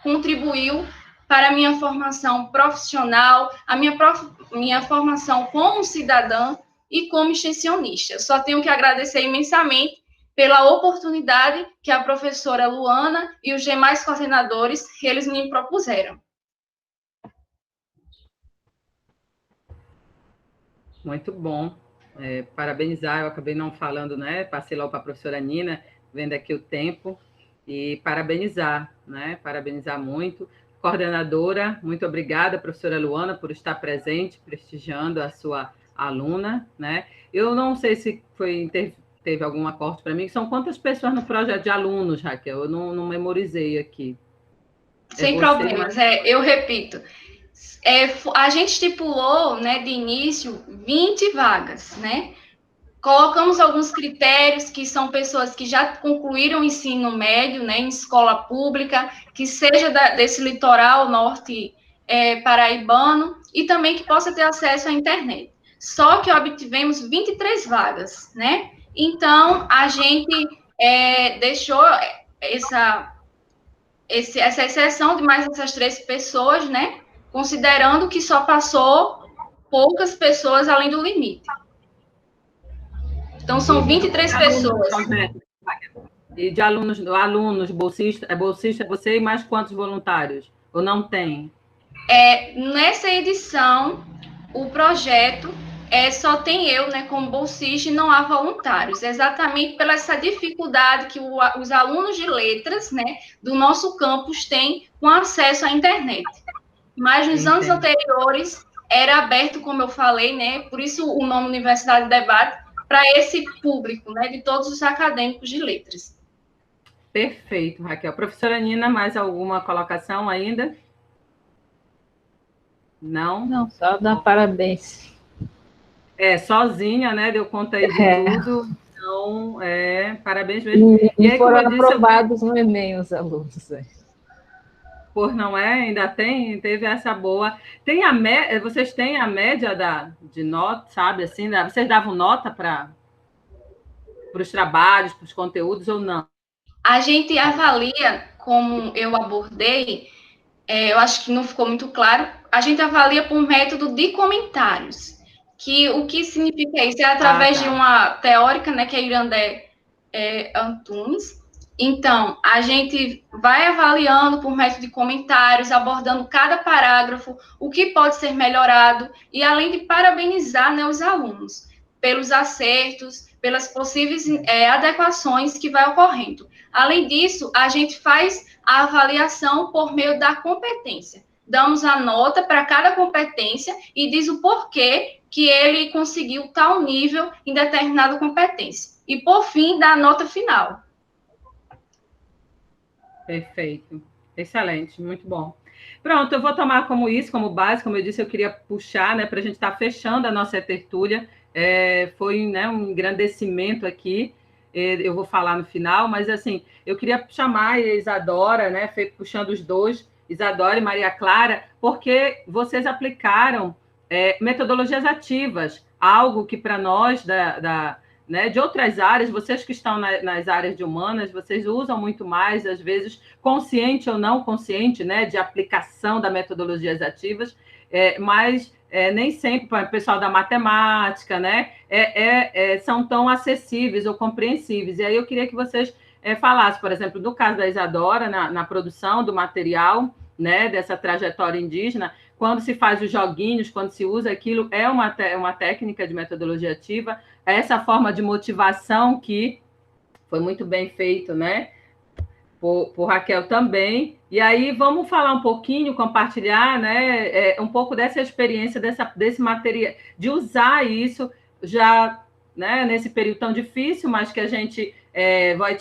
contribuiu para a minha formação profissional, a minha formação como cidadã e como extensionista. Eu só tenho que agradecer imensamente pela oportunidade que a professora Luana e os demais coordenadores, eles me propuseram. Muito bom. Parabenizar, eu acabei não falando, né? Passei logo para a professora Nina, vendo aqui o tempo, e parabenizar, né? Parabenizar muito. Coordenadora, muito obrigada, professora Luana, por estar presente, prestigiando a sua aluna, né? Eu não sei se teve algum acordo para mim. São quantas pessoas no projeto de alunos, Raquel? Eu não memorizei aqui. Sem problemas, eu repito. A gente estipulou, né, de início, 20 vagas, né? Colocamos alguns critérios, que são pessoas que já concluíram o ensino médio, né, em escola pública, que seja desse litoral norte paraibano, e também que possa ter acesso à internet. Só que obtivemos 23 vagas, né? Então, a gente deixou essa exceção de mais essas 3 pessoas, né? Considerando que só passou poucas pessoas além do limite. Então, são 23 pessoas. E de alunos bolsista você e mais quantos voluntários? Ou não tem? Nessa edição, o projeto só tem eu, né, como bolsista, e não há voluntários, exatamente pela essa dificuldade que os alunos de letras, né, do nosso campus têm com acesso à internet. Mas nos anos anteriores era aberto, como eu falei, né, por isso o nome Universidade de Debate, para esse público, né, de todos os acadêmicos de letras. Perfeito, Raquel. Professora Nina, mais alguma colocação ainda? Não? Não, só dar parabéns. Sozinha, né? Deu conta aí de tudo. Então, parabéns mesmo. E aí, foram aprovados no Enem os alunos. Por não é? Ainda teve essa boa. Vocês têm a média de nota, sabe? Assim, vocês davam nota para os trabalhos, para os conteúdos ou não? A gente avalia, como eu abordei, eu acho que não ficou muito claro, a gente avalia por método de comentários, que o que significa isso? É através de uma teórica, né, que é Irandé Antunes. Então, a gente vai avaliando por método de comentários, abordando cada parágrafo, o que pode ser melhorado, e além de parabenizar, né, os alunos pelos acertos, pelas possíveis adequações que vai ocorrendo. Além disso, a gente faz a avaliação por meio da competência. Damos a nota para cada competência e diz o porquê que ele conseguiu tal nível em determinada competência. E, por fim, dá a nota final. Perfeito. Excelente, muito bom. Pronto, eu vou tomar como base, como eu disse, eu queria puxar, né, para a gente estar fechando a nossa tertúlia. Foi, né, um engrandecimento aqui. Eu vou falar no final, mas assim, eu queria chamar a Isadora, né, puxando os dois, Isadora e Maria Clara, porque vocês aplicaram metodologias ativas, algo que para nós né, de outras áreas, vocês que estão nas áreas de humanas, vocês usam muito mais, às vezes, consciente ou não consciente, né, de aplicação das metodologias ativas, mas nem sempre para o pessoal da matemática, né, são tão acessíveis ou compreensíveis. E aí eu queria que vocês falassem, por exemplo, do caso da Isadora, na produção do material, né, dessa trajetória indígena, quando se faz os joguinhos, quando se usa aquilo, é uma técnica de metodologia ativa, essa forma de motivação que foi muito bem feito, né, por Raquel também. E aí vamos falar um pouquinho, compartilhar, né, um pouco dessa experiência, desse material, de usar isso já, né, nesse período tão difícil, mas que a gente vai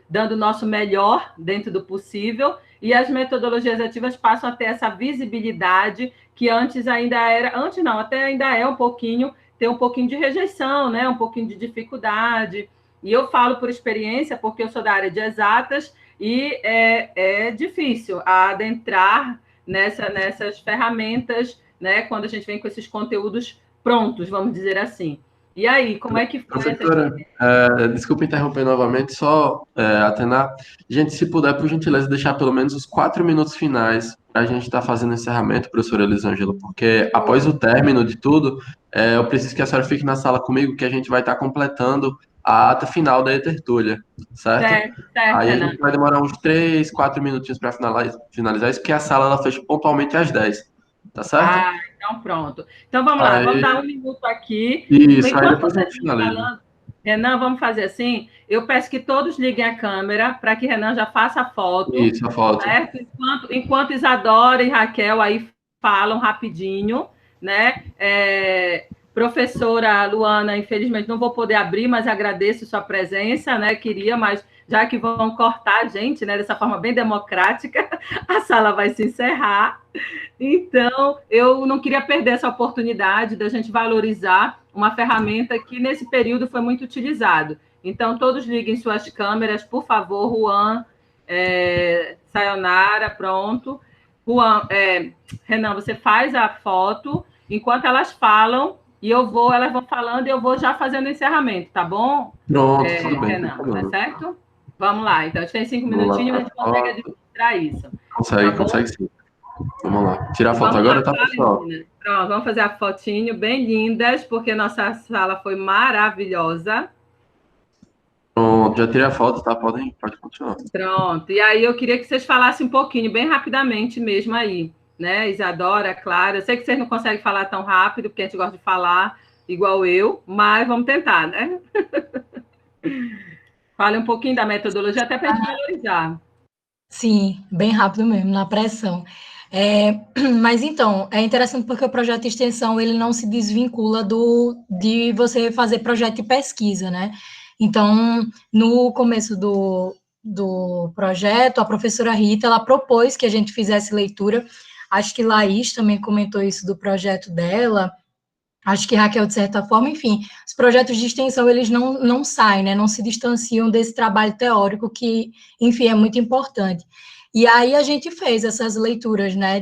dando o nosso melhor dentro do possível, e as metodologias ativas passam a ter essa visibilidade que antes ainda era, até ainda é um pouquinho, tem um pouquinho de rejeição, né, um pouquinho de dificuldade. E eu falo por experiência, porque eu sou da área de exatas, e é difícil adentrar nessas ferramentas, né, quando a gente vem com esses conteúdos prontos, vamos dizer assim. E aí, como é que foi? Professora, desculpa interromper novamente, só Atena, gente, se puder, por gentileza, deixar pelo menos os 4 minutos finais para a gente estar fazendo encerramento, professora Elisângela, porque após o término de tudo, eu preciso que a senhora fique na sala comigo, que a gente vai estar completando a ata final da tertúlia, certo? Certo, aí a gente vai demorar uns 3, 4 minutinhos para finalizar isso, porque a sala ela fecha pontualmente às 10. Tá certo? Então pronto. Então vamos lá, vamos dar um minuto aqui. Isso, aí depois a gente finaliza. Renan, vamos fazer assim? Eu peço que todos liguem a câmera para que Renan já faça a foto. Isso, a foto. Certo? Enquanto Isadora e Raquel aí falam rapidinho, né? Professora Luana, infelizmente não vou poder abrir, mas agradeço sua presença, né? Queria, mas já que vão cortar a gente, né? Dessa forma bem democrática, a sala vai se encerrar. Então, eu não queria perder essa oportunidade da gente valorizar uma ferramenta que nesse período foi muito utilizado. Então, todos liguem suas câmeras, por favor, Juan, Sayonara, pronto. Juan, Renan, você faz a foto enquanto elas falam. E elas vão falando e eu vou já fazendo o encerramento, tá bom? Pronto, tudo bem. Renan, tá certo? Vamos lá, então a gente tem 5 minutinhos, a gente consegue administrar isso. Consegue sim. Vamos lá. Tirar a foto agora, tá, pessoal? Pronto, vamos fazer a fotinho bem lindas, porque nossa sala foi maravilhosa. Pronto, já tirei a foto, tá? Pode continuar. Pronto, e aí eu queria que vocês falassem um pouquinho, bem rapidamente mesmo aí, né? Isadora, Clara. Eu sei que vocês não conseguem falar tão rápido, porque a gente gosta de falar igual eu, mas vamos tentar, né? Fale um pouquinho da metodologia, até para a gente valorizar. Sim, bem rápido mesmo, na pressão. Mas então, é interessante porque o projeto de extensão ele não se desvincula de você fazer projeto de pesquisa, né? Então, no começo do projeto, a professora Rita, ela propôs que a gente fizesse leitura, acho que Laís também comentou isso do projeto dela, acho que Raquel, de certa forma, enfim, os projetos de extensão, eles não saem, né, não se distanciam desse trabalho teórico que, enfim, é muito importante. E aí a gente fez essas leituras, né,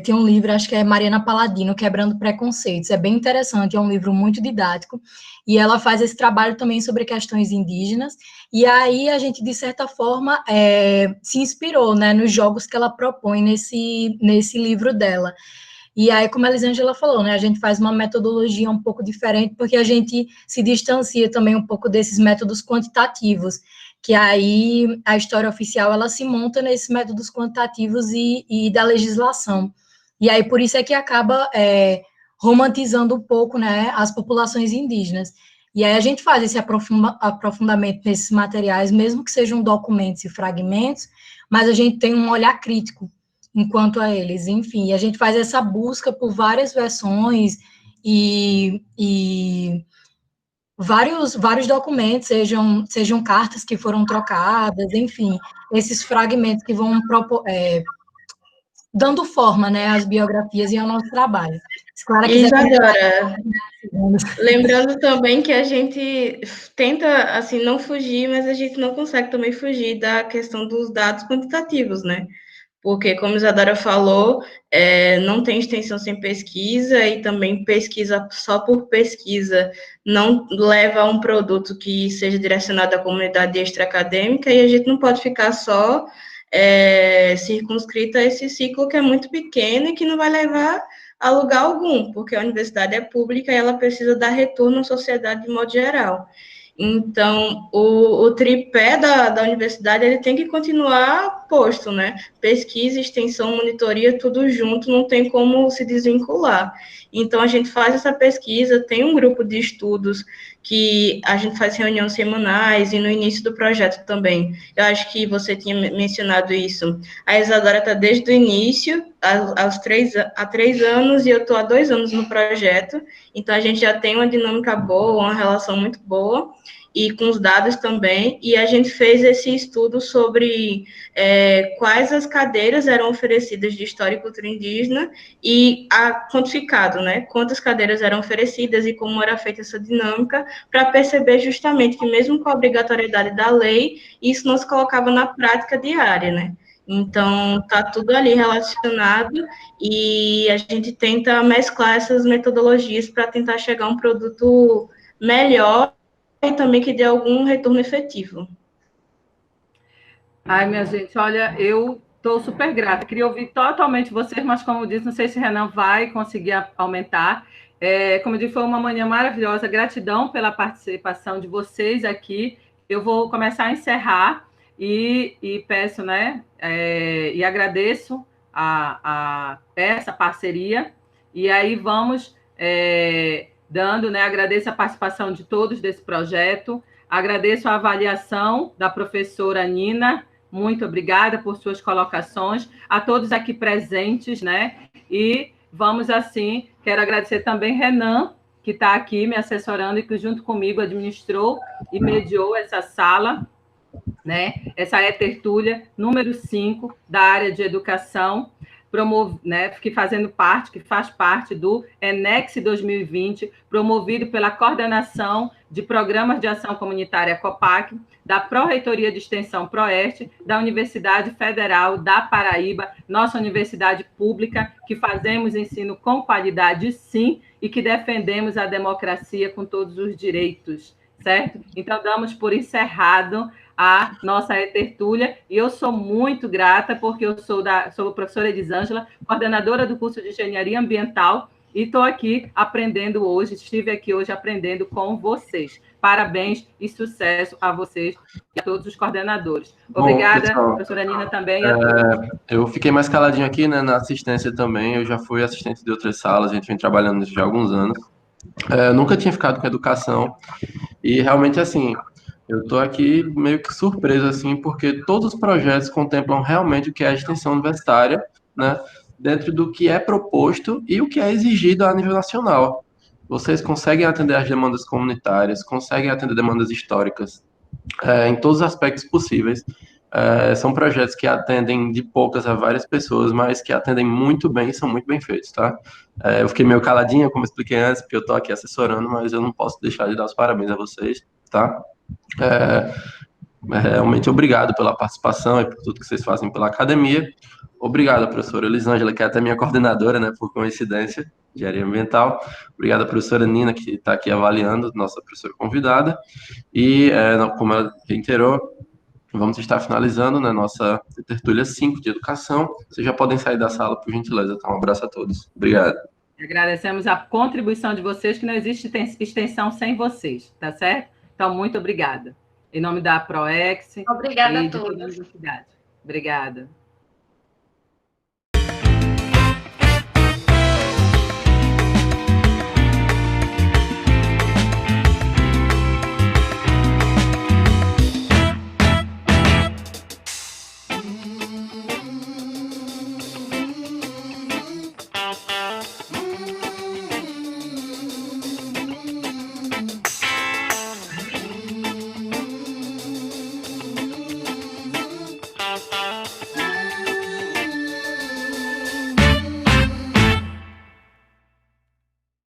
tem um livro, acho que é Mariana Paladino, Quebrando Preconceitos, é bem interessante, é um livro muito didático, e ela faz esse trabalho também sobre questões indígenas, e aí a gente, de certa forma, se inspirou, né, nos jogos que ela propõe nesse livro dela. E aí, como a Elisângela falou, né, a gente faz uma metodologia um pouco diferente, porque a gente se distancia também um pouco desses métodos quantitativos, que aí a história oficial, ela se monta nesses métodos quantitativos e da legislação. E aí, por isso é que acaba romantizando um pouco, né, as populações indígenas. E aí a gente faz esse aprofundamento nesses materiais, mesmo que sejam documentos e fragmentos, mas a gente tem um olhar crítico enquanto a eles, enfim, a gente faz essa busca por várias versões e vários documentos, sejam cartas que foram trocadas, enfim, esses fragmentos que vão dando forma, né, às biografias e ao nosso trabalho. Se Clara quiser Isadora, lembrando também que a gente tenta, assim, não fugir, mas a gente não consegue também fugir da questão dos dados quantitativos, né? Porque, como a Isadora falou, não tem extensão sem pesquisa, e também pesquisa só por pesquisa não leva a um produto que seja direcionado à comunidade extra-acadêmica, e a gente não pode ficar só circunscrita a esse ciclo que é muito pequeno e que não vai levar a lugar algum, porque a universidade é pública e ela precisa dar retorno à sociedade de modo geral. Então, o tripé da universidade, ele tem que continuar posto, né? Pesquisa, extensão, monitoria, tudo junto, não tem como se desvincular. Então, a gente faz essa pesquisa, tem um grupo de estudos que a gente faz reuniões semanais, e no início do projeto também. Eu acho que você tinha mencionado isso. A Isadora está desde o início, há 3 anos, e eu estou há 2 anos no projeto, então a gente já tem uma dinâmica boa, uma relação muito boa, e com os dados também, e a gente fez esse estudo sobre quais as cadeiras eram oferecidas de História e Cultura Indígena, e quantificado, né, quantas cadeiras eram oferecidas e como era feita essa dinâmica, para perceber justamente que mesmo com a obrigatoriedade da lei, isso não se colocava na prática diária, né. Então, está tudo ali relacionado, e a gente tenta mesclar essas metodologias para tentar chegar a um produto melhor e também que dê algum retorno efetivo. Ai, minha gente, olha, eu estou super grata. Queria ouvir totalmente vocês, mas como eu disse, não sei se o Renan vai conseguir aumentar. Como eu disse, foi uma manhã maravilhosa. Gratidão pela participação de vocês aqui. Eu vou começar a encerrar e peço, né, e agradeço a essa parceria. E aí vamos dando, né, agradeço a participação de todos desse projeto, agradeço a avaliação da professora Nina, muito obrigada por suas colocações, a todos aqui presentes, né, e vamos assim, quero agradecer também Renan, que está aqui me assessorando e que junto comigo administrou e mediou essa sala, né, essa tertúlia número 5 da área de educação, né, que faz parte do ENEX 2020, promovido pela Coordenação de Programas de Ação Comunitária COPAC, da Pró-Reitoria de Extensão PROESTE, da Universidade Federal da Paraíba, nossa universidade pública, que fazemos ensino com qualidade, sim, e que defendemos a democracia com todos os direitos, certo? Então, damos por encerrado a nossa tertúlia, e eu sou muito grata, porque eu sou a professora Elisângela, coordenadora do curso de Engenharia Ambiental, E estou aqui aprendendo hoje, estive aqui hoje aprendendo com vocês. Parabéns e sucesso a vocês e a todos os coordenadores. Obrigada, pessoal, professora Nina, também. A todos. Eu fiquei mais caladinho aqui, né, na assistência também. Eu já fui assistente de outras salas, a gente vem trabalhando nisso já há alguns anos. Nunca tinha ficado com educação. E realmente, assim, eu estou aqui meio que surpreso, assim, porque todos os projetos contemplam realmente o que é a extensão universitária, né, dentro do que é proposto e o que é exigido a nível nacional. Vocês conseguem atender as demandas comunitárias, conseguem atender demandas históricas, em todos os aspectos possíveis. São projetos que atendem de poucas a várias pessoas, mas que atendem muito bem e são muito bem feitos, tá? Eu fiquei meio caladinho, como eu expliquei antes, porque eu estou aqui assessorando, mas eu não posso deixar de dar os parabéns a vocês, tá? Realmente obrigado pela participação e por tudo que vocês fazem pela academia. Obrigado, professora Elisângela, que é até minha coordenadora, né, por coincidência, de área ambiental. Obrigado, professora Nina, que está aqui avaliando, nossa professora convidada. E, como ela reiterou, vamos estar finalizando, né, nossa tertúlia 5 de educação. Vocês já podem sair da sala, por gentileza. Tá? Um abraço a todos. Obrigado. Agradecemos a contribuição de vocês, que não existe extensão sem vocês, tá certo? Então, muito obrigada. Em nome da PROEX. Obrigada e a todos. de toda a universidade. Obrigada.